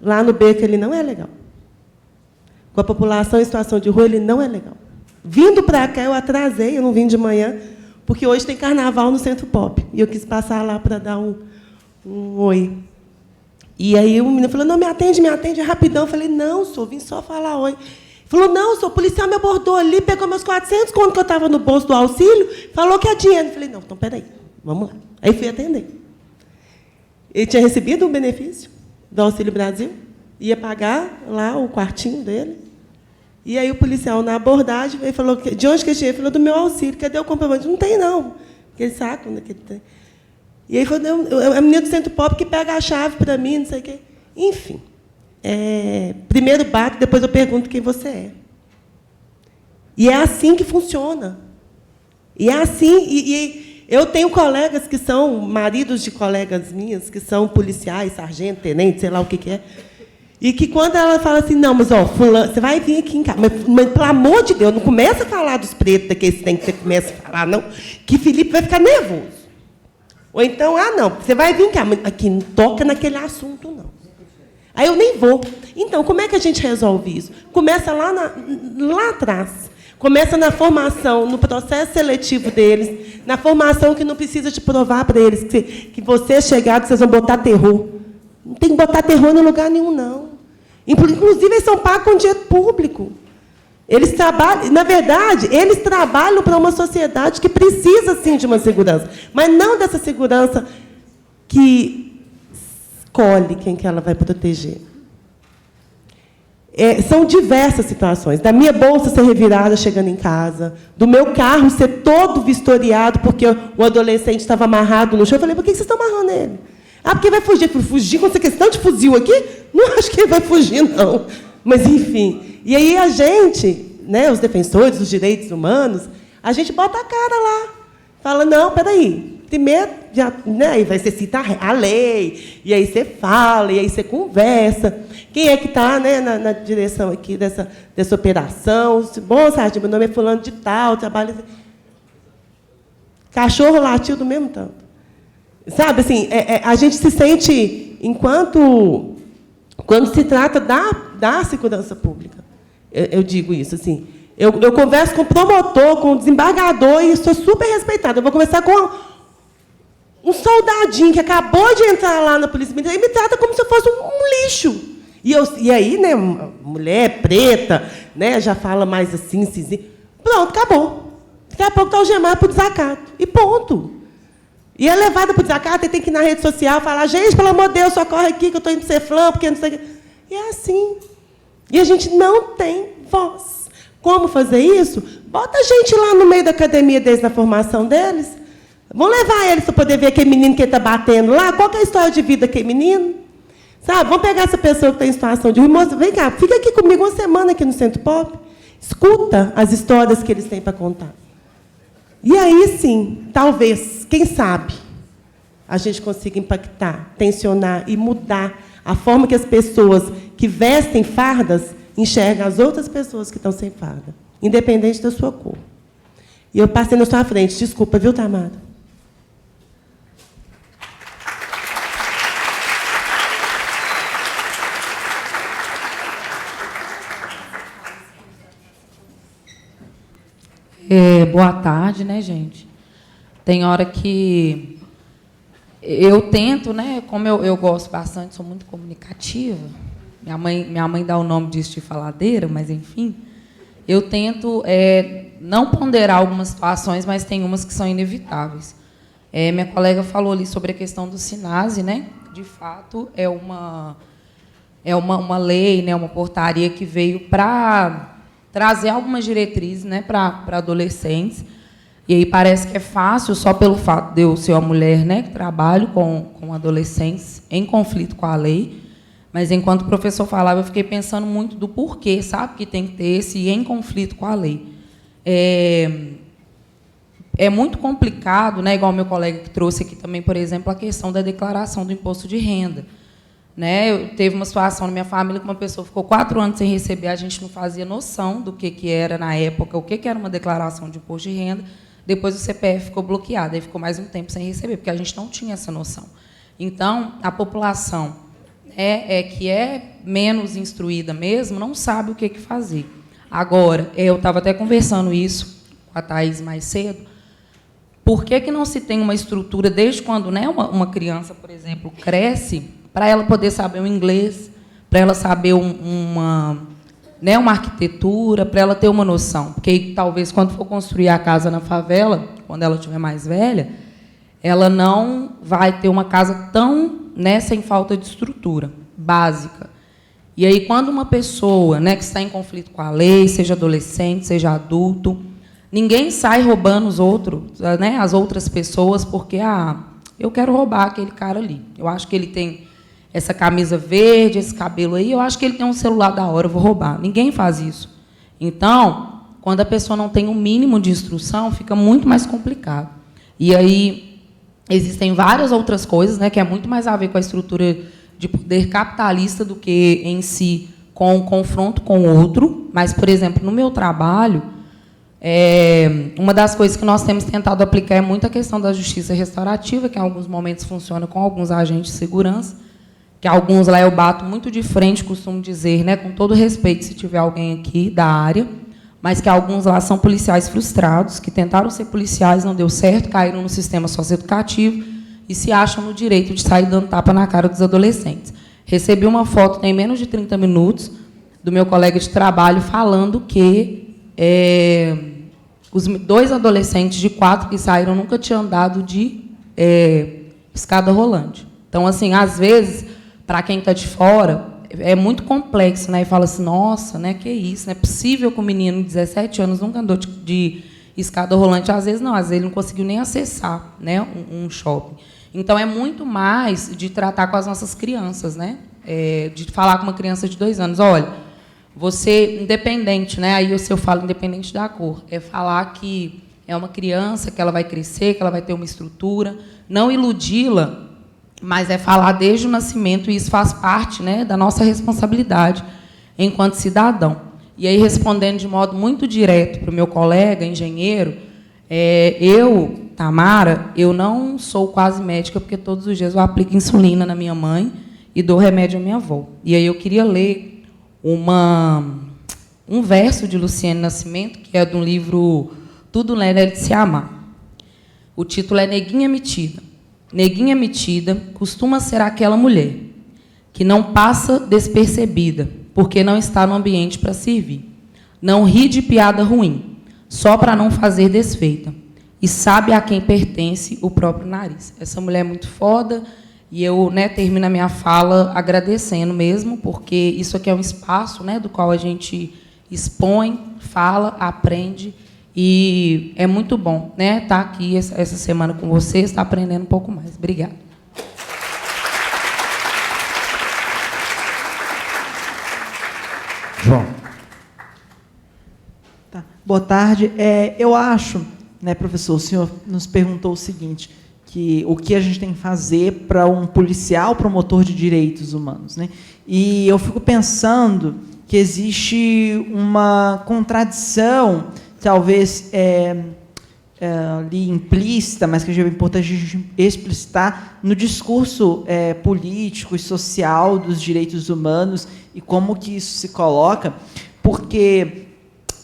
Lá no beco ele não é legal. Com a população em situação de rua ele não é legal. Vindo para cá eu atrasei, eu não vim de manhã, porque hoje tem carnaval no Centro Pop e eu quis passar lá para dar um oi. E aí o menino falou, não, me atende rapidão. Eu falei, não, senhor, vim só falar oi. Falou, não, senhor, o policial me abordou ali, pegou meus 400 conto que eu estava no bolso do auxílio, falou que é dinheiro. Eu falei, não, então, peraí, vamos lá. Aí fui atender. Ele tinha recebido um benefício do Auxílio Brasil, ia pagar lá o quartinho dele. E aí o policial, na abordagem, ele falou, de onde que ele tinha? Ele falou, do meu auxílio. Cadê o comprovante? Não tem, não. Aquele saco, né, que ele tem. E aí falou, é a menina do Centro Pop que pega a chave para mim, não sei o quê. Enfim. Primeiro bato, depois eu pergunto quem você é. E é assim que funciona. E é assim. E eu tenho colegas que são maridos de colegas minhas, que são policiais, sargento, tenente, sei lá o que é. E que quando ela fala assim, não, mas fulano, você vai vir aqui em casa, mas pelo amor de Deus, não começa a falar dos pretos daqueles tem que você começa a falar, não, que Felipe vai ficar nervoso. Ou então, não, você vai vir cá, mas aqui não toca naquele assunto, não. Aí eu nem vou. Então, como é que a gente resolve isso? Começa lá atrás. Começa na formação, no processo seletivo deles, na formação que não precisa te provar para eles que você chegar, que vocês vão botar terror. Não tem que botar terror em lugar nenhum, não. Inclusive, eles são pagos com dinheiro público. Eles trabalham, na verdade, eles trabalham para uma sociedade que precisa, sim, de uma segurança, mas não dessa segurança que escolhe quem que ela vai proteger. São diversas situações. Da minha bolsa ser revirada chegando em casa, do meu carro ser todo vistoriado porque o adolescente estava amarrado no chão. Eu falei, por que vocês estão amarrando ele? Porque vai fugir. Fugir com essa questão de fuzil aqui? Não acho que ele vai fugir, não. Mas, enfim. E aí a gente, né, os defensores dos direitos humanos, a gente bota a cara lá. Fala, não, peraí. Primeiro, né, aí você cita a lei, e aí você fala, e aí você conversa. Quem é que está, né, na direção aqui dessa operação? Bom, sargento, meu nome é fulano de tal, trabalho... Cachorro latiu do mesmo tanto. Sabe, assim, a gente se sente, quando se trata da segurança pública, eu digo isso, assim, eu converso com o promotor, com o desembargador, e sou super respeitada. Eu vou conversar com um soldadinho que acabou de entrar lá na Polícia Militar e me trata como se eu fosse um lixo. E aí, né, mulher preta, né, já fala mais assim, pronto, acabou. Daqui a pouco está algemado por desacato. E ponto. E é levada para o desacato e tem que ir na rede social falar, gente, pelo amor de Deus, socorre aqui que eu estou indo ser flan, porque não sei o quê. E é assim. E a gente não tem voz. Como fazer isso? Bota a gente lá no meio da academia deles, na formação deles. Vamos levar eles para poder ver aquele menino que está batendo lá. Qual que é a história de vida daquele menino? Sabe? Vamos pegar essa pessoa que está em situação de rua. Moça, vem cá, fica aqui comigo uma semana aqui no Centro Pop. Escuta as histórias que eles têm para contar. E aí, sim, talvez, quem sabe, a gente consiga impactar, tensionar e mudar a forma que as pessoas que vestem fardas enxergam as outras pessoas que estão sem farda, independente da sua cor. E eu passei na sua frente. Desculpa, viu, Tamara? Boa tarde, né, gente? Tem hora que eu tento, né? Como eu gosto bastante, sou muito comunicativa. Minha mãe dá o nome disso de faladeira, mas enfim, eu tento não ponderar algumas situações, mas tem umas que são inevitáveis. Minha colega falou ali sobre a questão do SINASE, né? De fato, é uma lei, né? Uma portaria que veio para trazer algumas diretrizes, né, para adolescentes. E aí parece que é fácil, só pelo fato de eu ser uma mulher, né, que trabalho com adolescentes em conflito com a lei, Mas, enquanto o professor falava, eu fiquei pensando muito do porquê, sabe, que tem que ter esse em conflito com a lei. É muito complicado, né, igual o meu colega que trouxe aqui também, por exemplo, a questão da declaração do imposto de renda. Né? Teve uma situação na minha família que uma pessoa ficou 4 anos sem receber, a gente não fazia noção do que era, na época, o que era uma declaração de imposto de renda. Depois o CPF ficou bloqueado, aí ficou mais um tempo sem receber, porque a gente não tinha essa noção. Então, a população que é menos instruída mesmo, não sabe o que fazer. Agora, eu estava até conversando isso com a Thaís mais cedo, por que não se tem uma estrutura, desde quando, né, uma criança, por exemplo, cresce, para ela poder saber o inglês, para ela saber uma arquitetura, para ela ter uma noção. Porque, talvez, quando for construir a casa na favela, quando ela estiver mais velha, ela não vai ter uma casa tão, né, sem falta de estrutura básica. E aí, quando uma pessoa, né, que está em conflito com a lei, seja adolescente, seja adulto, ninguém sai roubando os outros, né, as outras pessoas, porque eu quero roubar aquele cara ali. Eu acho que ele tem essa camisa verde, esse cabelo aí, eu acho que ele tem um celular da hora, eu vou roubar. Ninguém faz isso. Então, quando a pessoa não tem um mínimo de instrução, fica muito mais complicado. E aí existem várias outras coisas, né, que é muito mais a ver com a estrutura de poder capitalista do que, em si, com o confronto com o outro. Mas, por exemplo, no meu trabalho, uma das coisas que nós temos tentado aplicar é muito a questão da justiça restaurativa, que em alguns momentos funciona com alguns agentes de segurança, que alguns lá eu bato muito de frente, costumo dizer, né, com todo respeito, se tiver alguém aqui da área, mas que alguns lá são policiais frustrados, que tentaram ser policiais, não deu certo, caíram no sistema socioeducativo e se acham no direito de sair dando tapa na cara dos adolescentes. Recebi uma foto, tem menos de 30 minutos, do meu colega de trabalho falando que os 2 adolescentes de 4 que saíram nunca tinham andado de escada rolante. Então, assim, às vezes, para quem está de fora, é muito complexo, né? E fala assim, nossa, né, que isso? Não é possível que um menino de 17 anos nunca andou de escada rolante. Às vezes, não. Às vezes, ele não conseguiu nem acessar, né, um shopping. Então, é muito mais de tratar com as nossas crianças, né? De falar com uma criança de 2 anos. Olha, você, independente, né? Aí eu falo independente da cor. É falar que é uma criança, que ela vai crescer, que ela vai ter uma estrutura. Não iludi-la, mas é falar desde o nascimento, e isso faz parte, né, da nossa responsabilidade enquanto cidadão. E aí, respondendo de modo muito direto para o meu colega, engenheiro, eu, Tamara, eu não sou quase médica, porque todos os dias eu aplico insulina na minha mãe e dou remédio à minha avó. E aí eu queria ler um verso de Luciene Nascimento, que é de um livro Tudo Nela é de Se Amar. O título é Neguinha Metida. Neguinha metida costuma ser aquela mulher que não passa despercebida, porque não está no ambiente para servir. Não ri de piada ruim, só para não fazer desfeita. E sabe a quem pertence o próprio nariz. Essa mulher é muito foda, e eu, né, termino a minha fala agradecendo mesmo, porque isso aqui é um espaço, né, do qual a gente expõe, fala, aprende. E é muito bom, né, estar aqui essa semana com vocês, estar aprendendo um pouco mais. Obrigada. João. Tá. Boa tarde. Eu acho, né, professor, o senhor nos perguntou o seguinte, que o que a gente tem que fazer para um policial promotor de direitos humanos, né? E eu fico pensando que existe uma contradição, talvez ali implícita, mas que é importante a gente explicitar no discurso político e social dos direitos humanos e como que isso se coloca, porque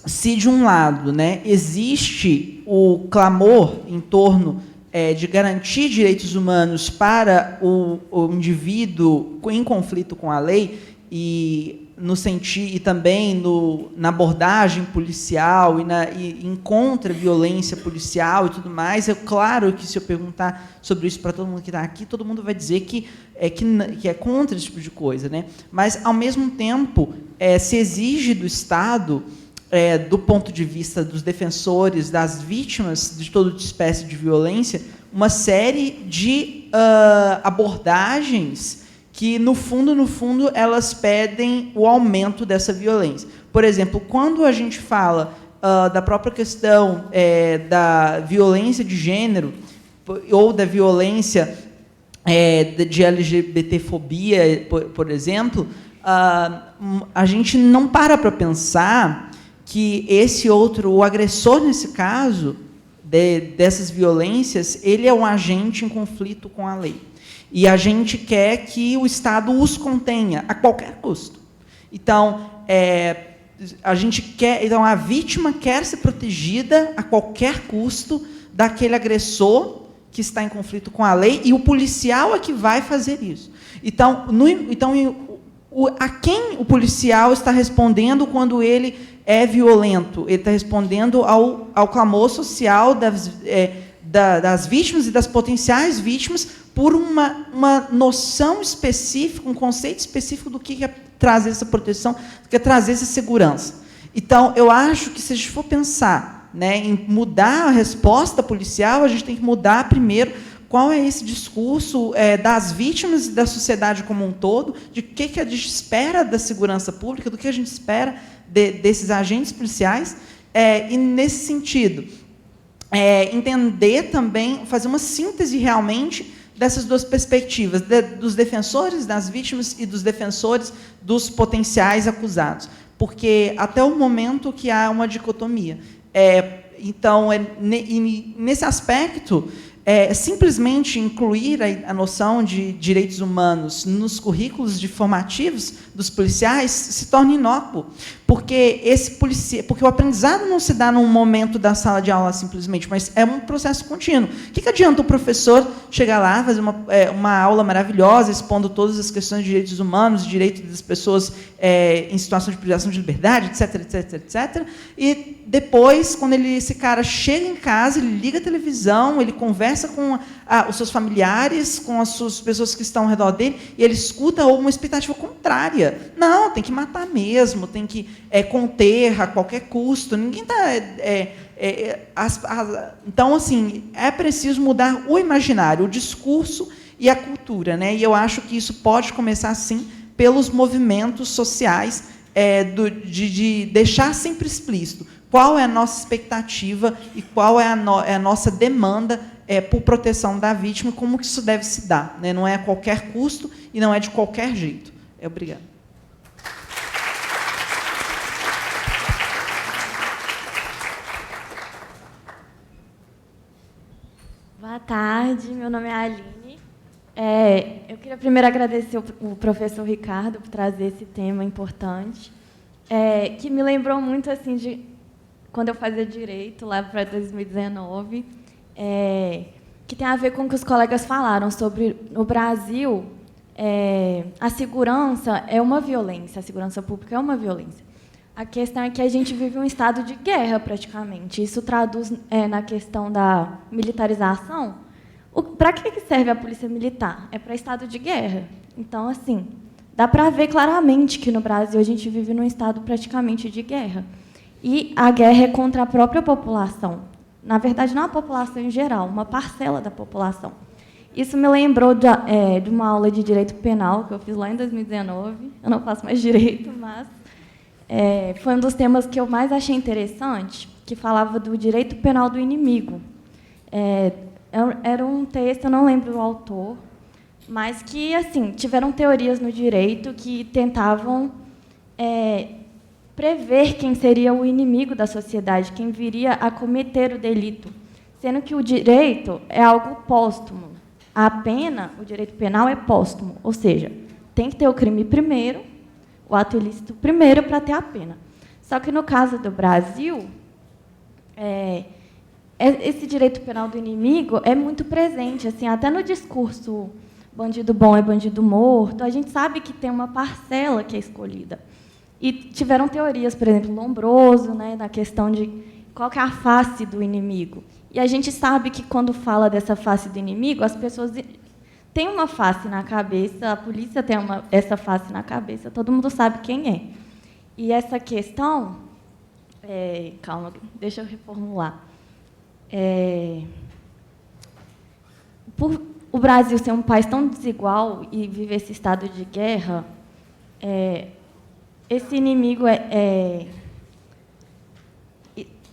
se de um lado, né, existe o clamor em torno de garantir direitos humanos para o indivíduo em conflito com a lei e também na abordagem policial e contra a violência policial e tudo mais, é claro que se eu perguntar sobre isso para todo mundo que está aqui, todo mundo vai dizer que é contra esse tipo de coisa, né? Mas, ao mesmo tempo, se exige do Estado, do ponto de vista dos defensores, das vítimas de toda espécie de violência, uma série de abordagens que, no fundo, elas pedem o aumento dessa violência. Por exemplo, quando a gente fala da própria questão da violência de gênero ou da violência de LGBTfobia, por exemplo, a gente não para pensar que o agressor, nesse caso, dessas violências, ele é um agente em conflito com a lei. E a gente quer que o Estado os contenha a qualquer custo. Então, a vítima quer ser protegida a qualquer custo daquele agressor que está em conflito com a lei, e o policial é que vai fazer isso. Então, a quem o policial está respondendo quando ele é violento? Ele está respondendo ao clamor social das vítimas e das potenciais vítimas por uma noção específica, um conceito específico do que é trazer essa proteção, do que é trazer essa segurança. Então, eu acho que, se a gente for pensar, né, em mudar a resposta policial, a gente tem que mudar primeiro qual é esse discurso das vítimas e da sociedade como um todo, de o que a gente espera da segurança pública, do que a gente espera desses agentes policiais, e, nesse sentido, entender também, fazer uma síntese realmente dessas duas perspectivas, dos defensores das vítimas e dos defensores dos potenciais acusados, porque até o momento que há uma dicotomia. Então, nesse aspecto, simplesmente incluir a noção de direitos humanos nos currículos formativos dos policiais se torna inócuo, porque porque o aprendizado não se dá num momento da sala de aula simplesmente, mas é um processo contínuo. O que adianta o professor chegar lá, fazer uma aula maravilhosa, expondo todas as questões de direitos humanos, direitos das pessoas em situação de privação de liberdade, etc, etc, etc, e depois, quando esse cara chega em casa, ele liga a televisão, ele conversa com os seus familiares, com as suas pessoas que estão ao redor dele, e ele escuta uma expectativa contrária. Não, tem que matar mesmo, tem que conter a qualquer custo. Ninguém está... Então, assim, é preciso mudar o imaginário, o discurso e a cultura, né? E eu acho que isso pode começar, sim, pelos movimentos sociais, de deixar sempre explícito qual é a nossa expectativa e qual é a nossa demanda por proteção da vítima, e como que isso deve se dar, né? Não é a qualquer custo e não é de qualquer jeito. Obrigada. Boa tarde, meu nome é Aline. Eu queria primeiro agradecer o professor Ricardo por trazer esse tema importante, que me lembrou muito assim de quando eu fazia direito, lá para 2019, que tem a ver com o que os colegas falaram sobre, no Brasil, a segurança é uma violência, a segurança pública é uma violência. A questão é que a gente vive um estado de guerra, praticamente. Isso traduz na questão da militarização. Para que serve a polícia militar? É para estado de guerra. Então, assim, dá para ver claramente que no Brasil a gente vive num estado praticamente de guerra. E a guerra é contra a própria população. Na verdade, não a população em geral, uma parcela da população. Isso me lembrou de uma aula de direito penal que eu fiz lá em 2019. Eu não faço mais direito, mas foi um dos temas que eu mais achei interessante, que falava do direito penal do inimigo. Era um texto, eu não lembro o autor, mas que, assim, tiveram teorias no direito que tentavam prever quem seria o inimigo da sociedade, quem viria a cometer o delito, sendo que o direito é algo póstumo. A pena, o direito penal é póstumo, ou seja, tem que ter o crime primeiro, o ato ilícito primeiro, para ter a pena. Só que, no caso do Brasil, esse direito penal do inimigo é muito presente, assim, até no discurso bandido bom é bandido morto, a gente sabe que tem uma parcela que é escolhida. E tiveram teorias, por exemplo, Lombroso, né, na questão de qual que é a face do inimigo. E a gente sabe que, quando fala dessa face do inimigo, as pessoas têm uma face na cabeça, a polícia tem essa face na cabeça, todo mundo sabe quem é. E essa questão... calma, deixa eu reformular. o Brasil ser um país tão desigual e viver esse estado de guerra, esse inimigo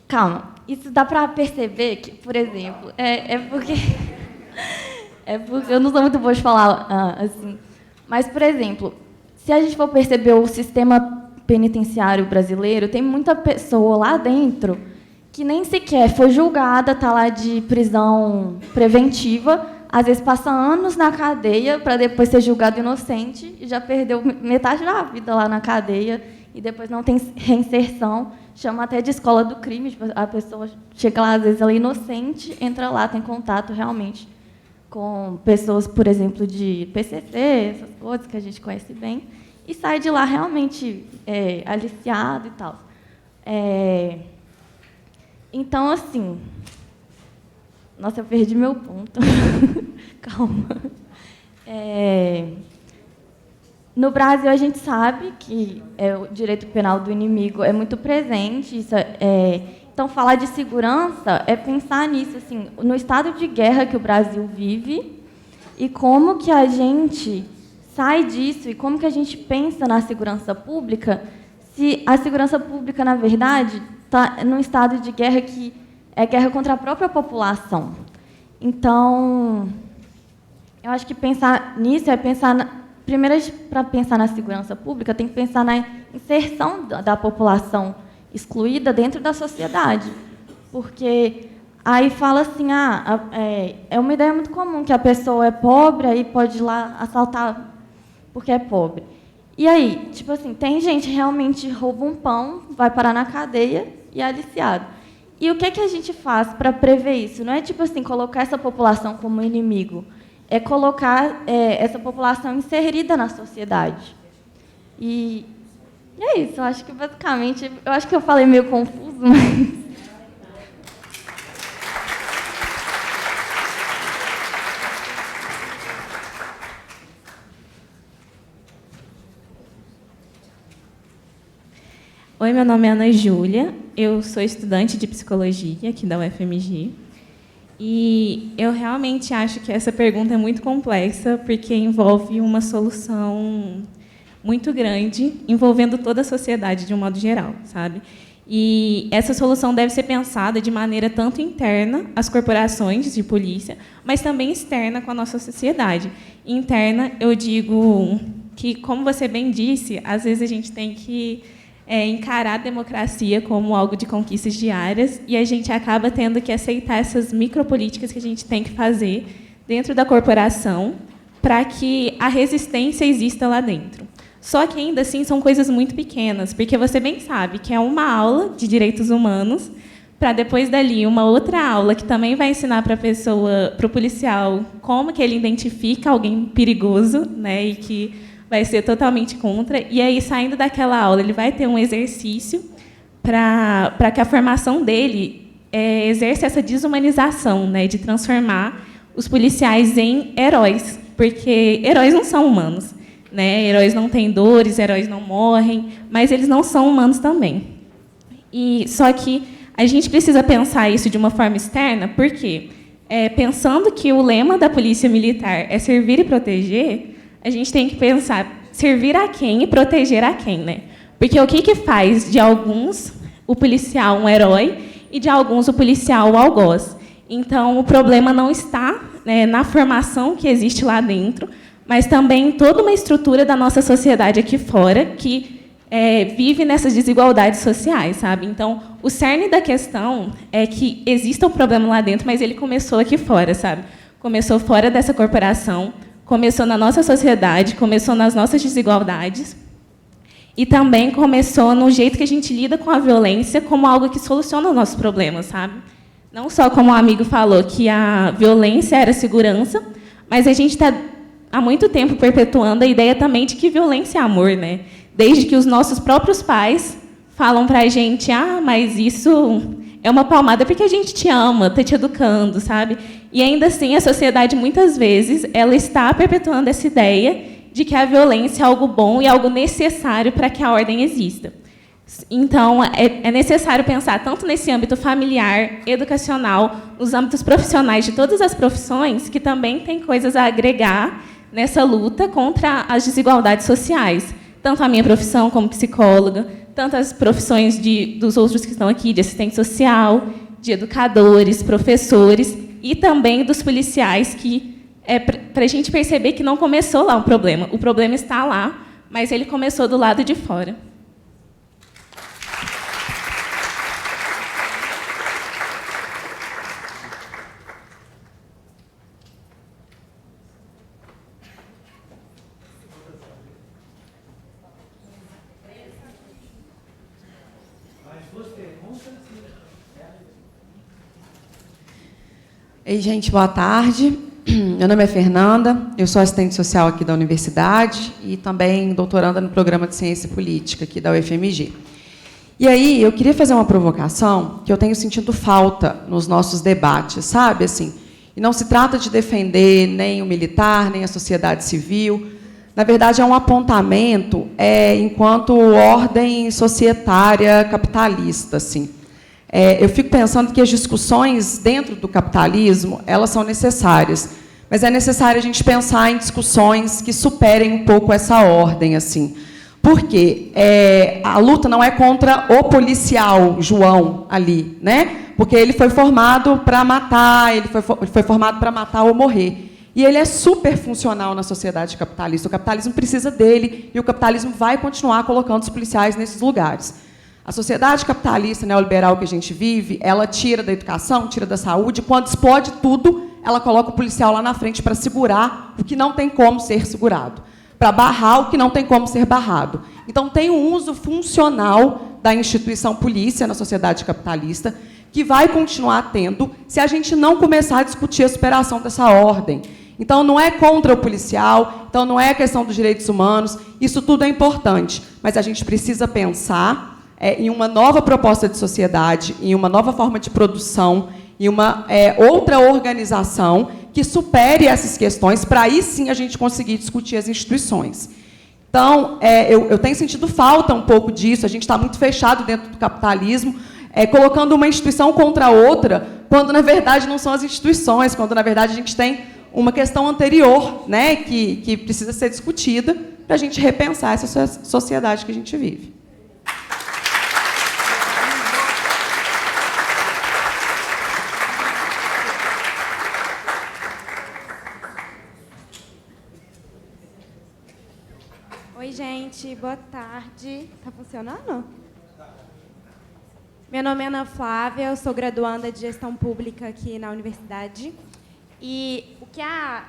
Calma, isso dá para perceber que, por exemplo, porque eu não sou muito boa de falar assim, mas, por exemplo, se a gente for perceber o sistema penitenciário brasileiro, tem muita pessoa lá dentro que nem sequer foi julgada, está lá de prisão preventiva, às vezes passa anos na cadeia para depois ser julgado inocente e já perdeu metade da vida lá na cadeia e depois não tem reinserção, chama até de escola do crime, a pessoa chega lá, às vezes ela é inocente, entra lá, tem contato realmente com pessoas, por exemplo, de PCC, essas coisas que a gente conhece bem, e sai de lá realmente aliciado e tal. Então, assim... Nossa, eu perdi meu ponto. Calma. No Brasil, a gente sabe que o direito penal do inimigo é muito presente. Então, falar de segurança é pensar nisso, assim, no estado de guerra que o Brasil vive e como que a gente sai disso e como que a gente pensa na segurança pública, se a segurança pública, na verdade, está num estado de guerra que é guerra contra a própria população. Então, eu acho que pensar nisso é pensar... Primeiro, para pensar na segurança pública, tem que pensar na inserção da população excluída dentro da sociedade. Porque aí fala assim, é uma ideia muito comum, que a pessoa é pobre, aí pode ir lá assaltar porque é pobre. E aí, tipo assim, tem gente que realmente rouba um pão, vai parar na cadeia e é aliciado. E o que a gente faz para prever isso? Não é, tipo assim, colocar essa população como inimigo, é colocar essa população inserida na sociedade. E é isso, eu acho que, basicamente, eu acho que eu falei meio confuso, mas... Oi, meu nome é Ana Júlia, eu sou estudante de psicologia aqui da UFMG e eu realmente acho que essa pergunta é muito complexa porque envolve uma solução muito grande, envolvendo toda a sociedade de um modo geral, sabe? E essa solução deve ser pensada de maneira tanto interna às corporações de polícia, mas também externa com a nossa sociedade. Interna, eu digo que, como você bem disse, às vezes a gente tem que encarar a democracia como algo de conquistas diárias e a gente acaba tendo que aceitar essas micropolíticas que a gente tem que fazer dentro da corporação para que a resistência exista lá dentro. Só que, ainda assim, são coisas muito pequenas, porque você bem sabe que é uma aula de direitos humanos para, depois dali, uma outra aula que também vai ensinar para a pessoa, para o policial, como que ele identifica alguém perigoso, né, e que vai ser totalmente contra, e aí, saindo daquela aula, ele vai ter um exercício para que a formação dele exerça essa desumanização, né, de transformar os policiais em heróis, porque heróis não são humanos, né, heróis não têm dores, heróis não morrem, mas eles não são humanos também. E só que a gente precisa pensar isso de uma forma externa, porque, pensando que o lema da polícia militar é servir e proteger, a gente tem que pensar servir a quem e proteger a quem, né? Porque o que faz de alguns o policial um herói e de alguns o policial o algoz? Então, o problema não está, né, na formação que existe lá dentro, mas também em toda uma estrutura da nossa sociedade aqui fora que vive nessas desigualdades sociais, sabe? Então, o cerne da questão é que exista um problema lá dentro, mas ele começou aqui fora, sabe? Começou fora dessa corporação, começou na nossa sociedade, começou nas nossas desigualdades e também começou no jeito que a gente lida com a violência como algo que soluciona os nossos problemas, sabe? Não só, como o amigo falou, que a violência era segurança, mas a gente está há muito tempo perpetuando a ideia também de que violência é amor, né? Desde que os nossos próprios pais falam para a gente, mas isso é uma palmada porque a gente te ama, está te educando, sabe? E, ainda assim, a sociedade, muitas vezes, ela está perpetuando essa ideia de que a violência é algo bom e algo necessário para que a ordem exista. Então, é necessário pensar tanto nesse âmbito familiar, educacional, nos âmbitos profissionais de todas as profissões, que também tem coisas a agregar nessa luta contra as desigualdades sociais. Tanto a minha profissão como psicóloga, tanto as profissões dos outros que estão aqui, de assistente social, de educadores, professores, e também dos policiais, que para a gente perceber que não começou lá o problema está lá, mas ele começou do lado de fora. Ei, gente, boa tarde. Meu nome é Fernanda, eu sou assistente social aqui da universidade e também doutoranda no programa de Ciência Política aqui da UFMG. E aí, eu queria fazer uma provocação que eu tenho sentido falta nos nossos debates, sabe? Assim, e não se trata de defender nem o militar, nem a sociedade civil. Na verdade, é um apontamento enquanto ordem societária capitalista, assim. Eu fico pensando que as discussões dentro do capitalismo, elas são necessárias, mas é necessário a gente pensar em discussões que superem um pouco essa ordem, assim. Porque a luta não é contra o policial João ali, né? Porque ele foi formado para matar, ele foi formado para matar ou morrer. E ele é super funcional na sociedade capitalista. O capitalismo precisa dele e o capitalismo vai continuar colocando os policiais nesses lugares. A sociedade capitalista neoliberal que a gente vive, ela tira da educação, tira da saúde, quando explode tudo, ela coloca o policial lá na frente para segurar o que não tem como ser segurado, para barrar o que não tem como ser barrado. Então, tem um uso funcional da instituição polícia na sociedade capitalista, que vai continuar tendo se a gente não começar a discutir a superação dessa ordem. Então, não é contra o policial, então não é questão dos direitos humanos, isso tudo é importante, mas a gente precisa pensar em uma nova proposta de sociedade, em uma nova forma de produção, em uma outra organização que supere essas questões, para aí sim a gente conseguir discutir as instituições. Então, eu tenho sentido falta um pouco disso, a gente está muito fechado dentro do capitalismo, colocando uma instituição contra outra, quando, na verdade, não são as instituições, quando, na verdade, a gente tem uma questão anterior, né, que precisa ser discutida para a gente repensar essa sociedade que a gente vive. Oi, gente, boa tarde. Está funcionando? Meu nome é Ana Flávia, eu sou graduanda de Gestão Pública aqui na universidade. E o que a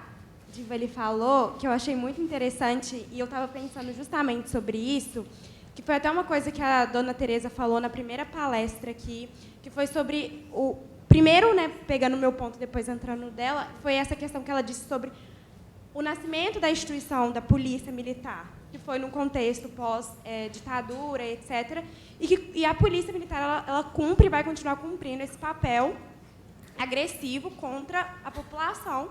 Diva ali falou, que eu achei muito interessante, e eu estava pensando justamente sobre isso, que foi até uma coisa que a dona Tereza falou na primeira palestra aqui, que foi sobre o... Primeiro, né, pegando o meu ponto, depois entrando dela, foi essa questão que ela disse sobre o nascimento da instituição da polícia militar, que foi num contexto pós-ditadura, etc. E a polícia militar ela cumpre e vai continuar cumprindo esse papel agressivo contra a população,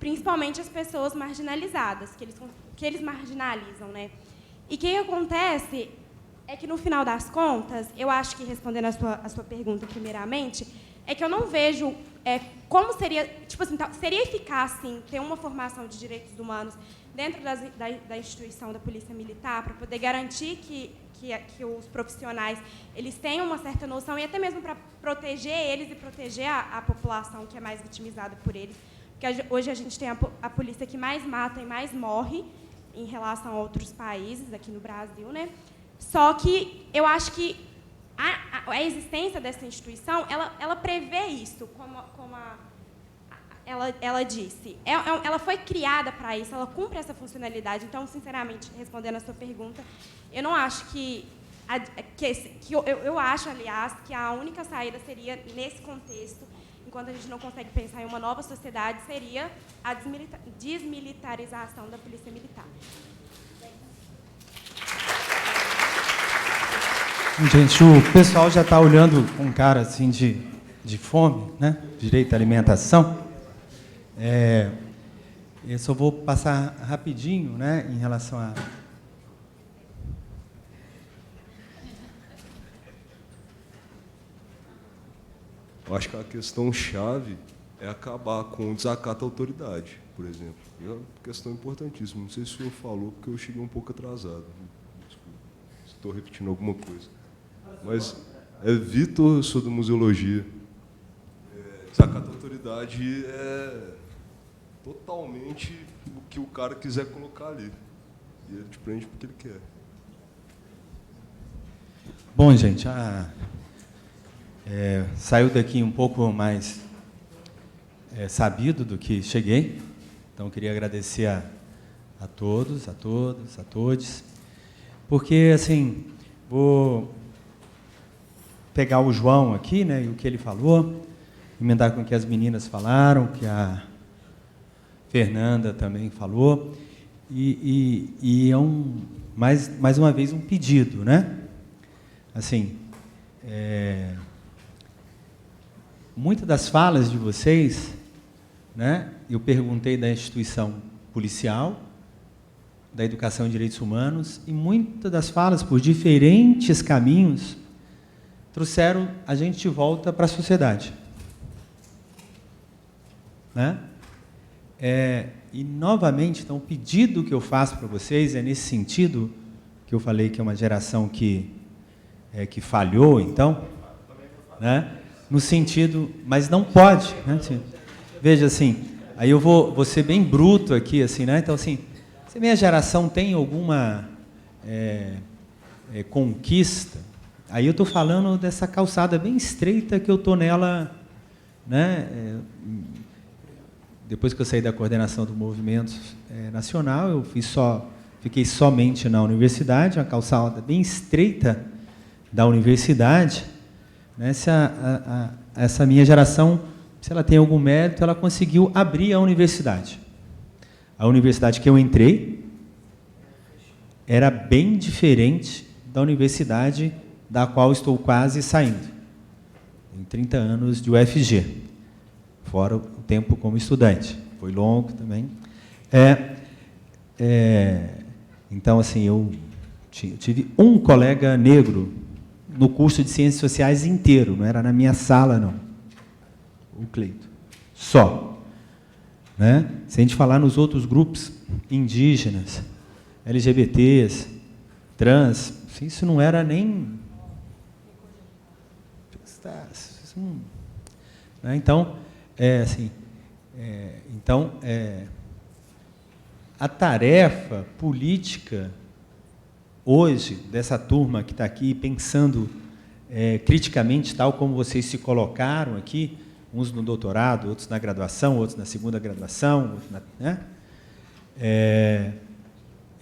principalmente as pessoas marginalizadas, que eles marginalizam, né? E o que acontece é que, no final das contas, eu acho que, respondendo a sua pergunta primeiramente, é que eu não vejo como seria, tipo assim, seria eficaz, sim, ter uma formação de direitos humanos dentro da instituição da Polícia Militar para poder garantir que os profissionais eles tenham uma certa noção e até mesmo para proteger eles e proteger a população que é mais vitimizada por eles. Porque hoje a gente tem a polícia que mais mata e mais morre em relação a outros países, aqui no Brasil, né? Só que eu acho que a existência dessa instituição, ela prevê isso, como ela disse. Ela foi criada para isso, ela cumpre essa funcionalidade. Então, sinceramente, respondendo a sua pergunta, eu não acho eu acho, aliás, que a única saída seria, nesse contexto, enquanto a gente não consegue pensar em uma nova sociedade, seria a desmilitarização da Polícia Militar. Gente, o pessoal já está olhando com cara assim de fome, né? Direito à alimentação. Eu só vou passar rapidinho, né, em relação a... Eu acho que a questão chave é acabar com o desacato à autoridade, por exemplo. É uma questão importantíssima. Não sei se o senhor falou, porque eu cheguei um pouco atrasado. Desculpa, estou repetindo alguma coisa. Mas é Vitor, sou da museologia. Desacato à autoridade é totalmente o que o cara quiser colocar ali. E ele te prende porque ele quer. Bom, gente, saiu daqui um pouco mais sabido do que cheguei. Então, queria agradecer a todos, a todos, porque, assim, vou pegar o João aqui, né, e o que ele falou, emendar com o que as meninas falaram, que a Fernanda também falou, e é mais uma vez um pedido, né? Assim, muitas das falas de vocês, né, eu perguntei da instituição policial, da educação em direitos humanos, e muitas das falas, por diferentes caminhos, trouxeram a gente de volta para a sociedade. Né? E, novamente, então, o pedido que eu faço para vocês é nesse sentido, que eu falei que é uma geração que falhou, então, né? No sentido, mas não pode, né? Assim, veja, assim, aí eu vou ser bem bruto aqui, assim, né? Então, assim, se a minha geração tem alguma conquista, aí eu estou falando dessa calçada bem estreita que eu estou nela, né? Depois que eu saí da coordenação do movimento nacional, eu fiquei somente na universidade, uma calçada bem estreita da universidade, né? Se essa minha geração, se ela tem algum mérito, ela conseguiu abrir a universidade. A universidade que eu entrei era bem diferente da universidade da qual estou quase saindo. Tenho 30 anos de UFG, fora o tempo como estudante. Foi longo também. Então, assim, eu tive um colega negro no curso de Ciências Sociais inteiro, não era na minha sala, não. O Cleito. Só. Né? Se a gente falar nos outros grupos indígenas, LGBTs, trans, isso não era nem... Então, a tarefa política hoje dessa turma que está aqui pensando criticamente, tal como vocês se colocaram aqui, uns no doutorado, outros na graduação, outros na segunda graduação, outros né? É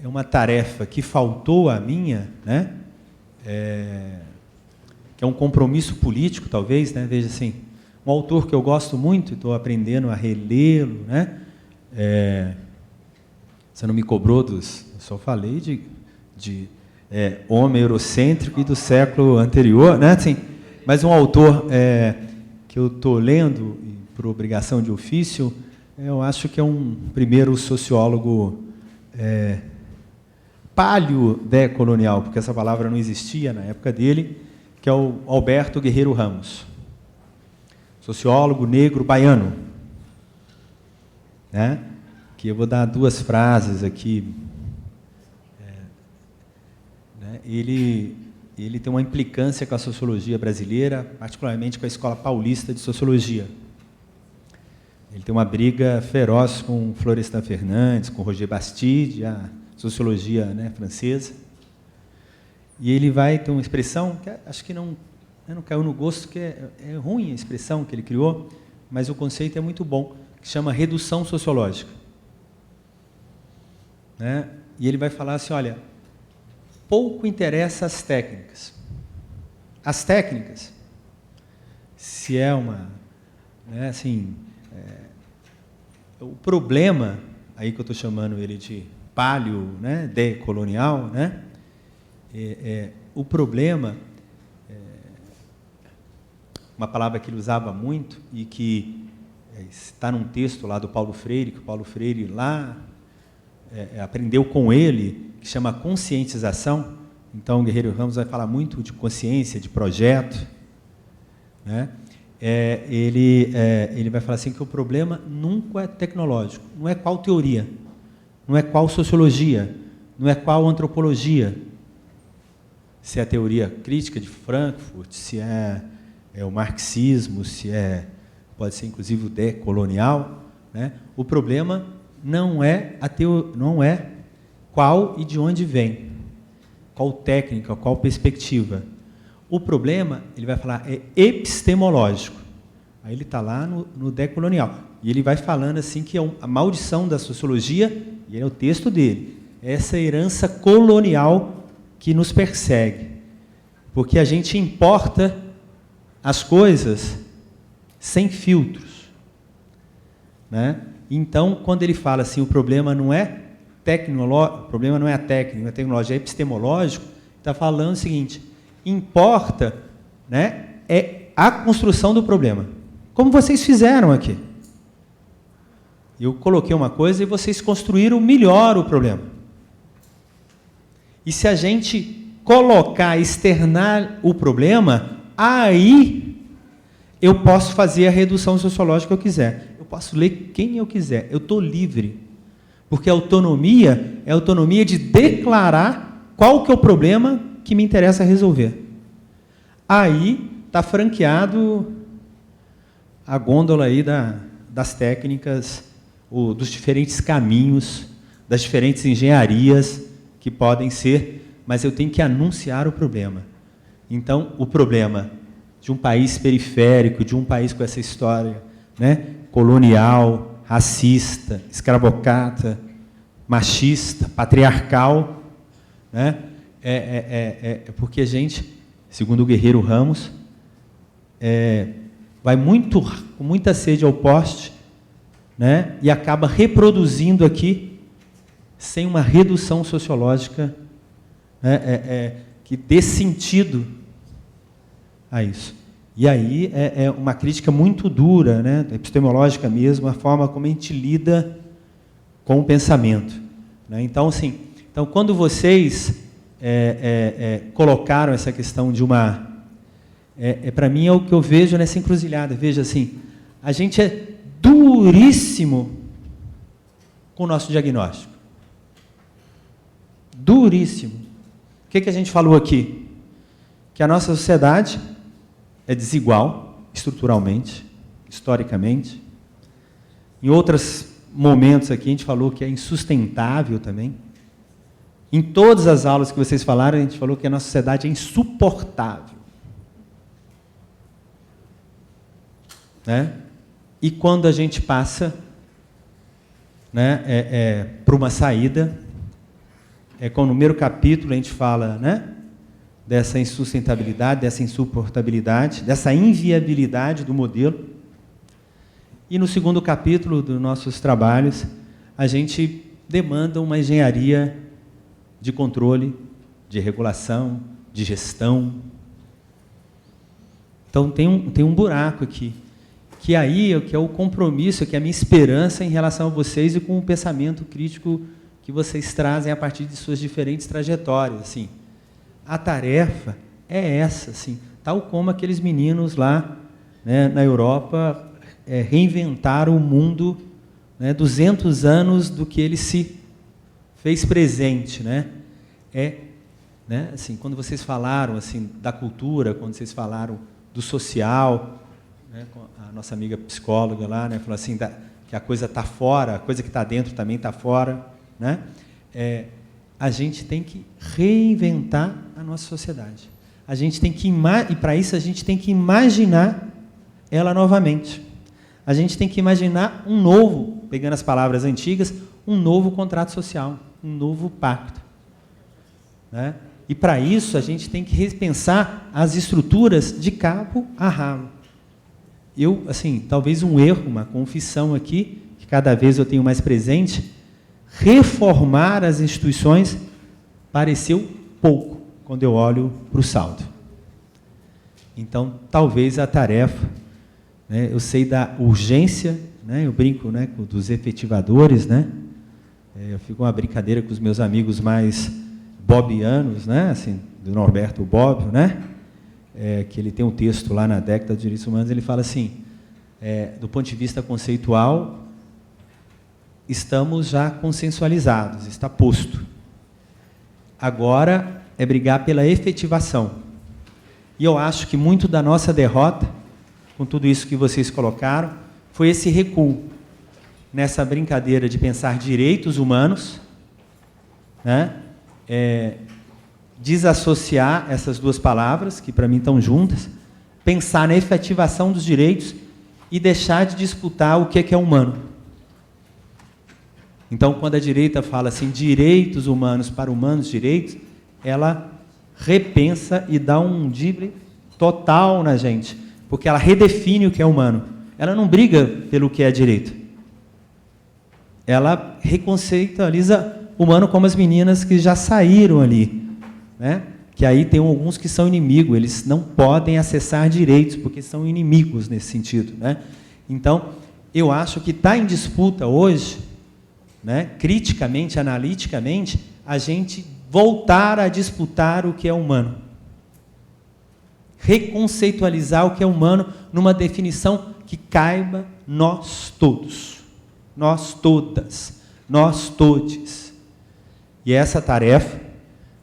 uma tarefa que faltou a minha, né? Que é um compromisso político, talvez, né? Veja assim, um autor que eu gosto muito, estou aprendendo a relê-lo, né? Você não me cobrou eu só falei de homem eurocêntrico e do século anterior, né? Assim, mas um autor que eu estou lendo, por obrigação de ofício, eu acho que é um primeiro sociólogo paleo-decolonial, porque essa palavra não existia na época dele, que é o Alberto Guerreiro Ramos, sociólogo negro baiano, né? Que eu vou dar duas frases aqui. Ele tem uma implicância com a sociologia brasileira, particularmente com a Escola Paulista de Sociologia. Ele tem uma briga feroz com Florestan Fernandes, com Roger Bastide, a sociologia, né, francesa. E ele vai ter uma expressão que acho que não caiu no gosto, que é ruim a expressão que ele criou, mas o conceito é muito bom, que chama redução sociológica. Né? E ele vai falar assim, olha, pouco interessa as técnicas. As técnicas, se é uma... Né, assim, o problema, aí que eu estou chamando ele de paleo, né, decolonial, né, o problema, uma palavra que ele usava muito e que está num texto lá do Paulo Freire, que o Paulo Freire lá aprendeu com ele, que chama conscientização. Então, o Guerreiro Ramos vai falar muito de consciência, de projeto, né? ele vai falar assim que o problema nunca é tecnológico, não é qual teoria, não é qual sociologia, não é qual antropologia, se é a teoria crítica de Frankfurt, se é o marxismo, pode ser inclusive o decolonial, né? O problema não é qual e de onde vem, qual técnica, qual perspectiva. O problema, ele vai falar, é epistemológico. Aí ele está lá no decolonial. E ele vai falando assim que a maldição da sociologia, e é o texto dele, é essa herança colonial que nos persegue. Porque a gente importa as coisas sem filtros, né? Então, quando ele fala assim, o problema não é tecnológico, o problema não é a técnica, a tecnologia é epistemológico, está falando o seguinte: importa, né, é a construção do problema, como vocês fizeram aqui. Eu coloquei uma coisa e vocês construíram melhor o problema. E se a gente colocar, externar o problema, aí eu posso fazer a redução sociológica que eu quiser. Eu posso ler quem eu quiser. Eu estou livre. Porque a autonomia é a autonomia de declarar qual que é o problema que me interessa resolver. Aí está franqueado a gôndola aí das técnicas, dos diferentes caminhos, das diferentes engenharias que podem ser, mas eu tenho que anunciar o problema. Então, o problema de um país periférico, de um país com essa história, né, colonial, racista, escravocrata, machista, patriarcal, né, porque a gente, segundo o Guerreiro Ramos, vai com muita sede ao poste, né, e acaba reproduzindo aqui sem uma redução sociológica, né, que dê sentido a isso. E aí é uma crítica muito dura, né, epistemológica mesmo, a forma como a gente lida com o pensamento, né? Então, assim, quando vocês colocaram essa questão de uma... para mim é o que eu vejo nessa encruzilhada. Veja assim, a gente é duríssimo com o nosso diagnóstico. Duríssimo. O que a gente falou aqui? Que a nossa sociedade é desigual, estruturalmente, historicamente. Em outros momentos aqui, a gente falou que é insustentável também. Em todas as aulas que vocês falaram, a gente falou que a nossa sociedade é insuportável. Né? E quando a gente passa, né, para uma saída, com o primeiro capítulo a gente fala, né, dessa insustentabilidade, dessa insuportabilidade, dessa inviabilidade do modelo. E no segundo capítulo dos nossos trabalhos, a gente demanda uma engenharia de controle, de regulação, de gestão. Então tem um buraco aqui, que aí que é o compromisso, que é a minha esperança em relação a vocês e com o pensamento crítico que vocês trazem a partir de suas diferentes trajetórias. Assim, a tarefa é essa, assim, tal como aqueles meninos lá, né, na Europa reinventaram o mundo, né, 200 anos do que ele se fez presente, né? Né, assim, quando vocês falaram assim da cultura, quando vocês falaram do social, né, a nossa amiga psicóloga lá, né, falou assim que a coisa está fora, a coisa que está dentro também está fora, né? A gente tem que reinventar a nossa sociedade. A gente tem que e para isso a gente tem que imaginar ela novamente. A gente tem que imaginar um novo, pegando as palavras antigas, um novo contrato social, um novo pacto, né? E para isso a gente tem que repensar as estruturas de cabo a rabo. Eu, assim, talvez um erro, uma confissão aqui, que cada vez eu tenho mais presente, reformar as instituições pareceu pouco quando eu olho para o saldo. Então, talvez a tarefa, né, eu sei da urgência, né, eu brinco, né, dos efetivadores, né, eu fico uma brincadeira com os meus amigos mais bobianos, né, assim, do Norberto Bobbio, né, que ele tem um texto lá na década de direitos humanos, ele fala assim, do ponto de vista conceitual, estamos já consensualizados, está posto. Agora é brigar pela efetivação. E eu acho que muito da nossa derrota, com tudo isso que vocês colocaram, foi esse recuo nessa brincadeira de pensar direitos humanos, né? Desassociar essas duas palavras, que para mim estão juntas, pensar na efetivação dos direitos e deixar de disputar o que é humano. Então, quando a direita fala assim, direitos humanos para humanos direitos, ela repensa e dá um drible total na gente, porque ela redefine o que é humano. Ela não briga pelo que é direito. Ela reconceitualiza o humano como as meninas que já saíram ali, né? Que aí tem alguns que são inimigos, eles não podem acessar direitos, porque são inimigos nesse sentido, né? Então, eu acho que está em disputa hoje, né, criticamente, analiticamente, a gente voltar a disputar o que é humano. Reconceitualizar o que é humano numa definição que caiba nós todos, nós todas, nós todes. E essa tarefa,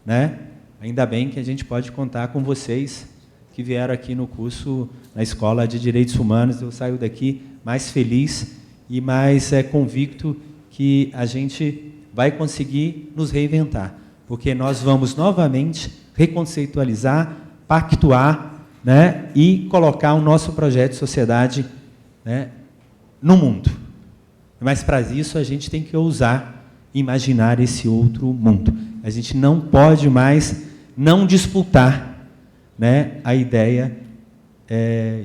né, ainda bem que a gente pode contar com vocês que vieram aqui no curso, na Escola de Direitos Humanos. Eu saio daqui mais feliz e mais convicto que a gente vai conseguir nos reinventar, porque nós vamos novamente reconceitualizar, pactuar, né, e colocar o nosso projeto de sociedade, né, no mundo. Mas, para isso, a gente tem que ousar imaginar esse outro mundo. A gente não pode mais não disputar, né, a ideia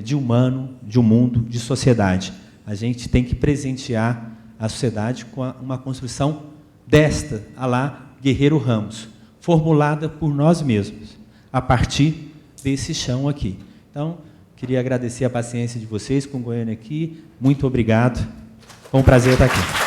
de humano, de um mundo, de sociedade. A gente tem que presentear a sociedade com uma construção desta, à lá Guerreiro Ramos, formulada por nós mesmos, a partir desse chão aqui. Então, queria agradecer a paciência de vocês com o Goiânia aqui. Muito obrigado. Foi um prazer estar aqui.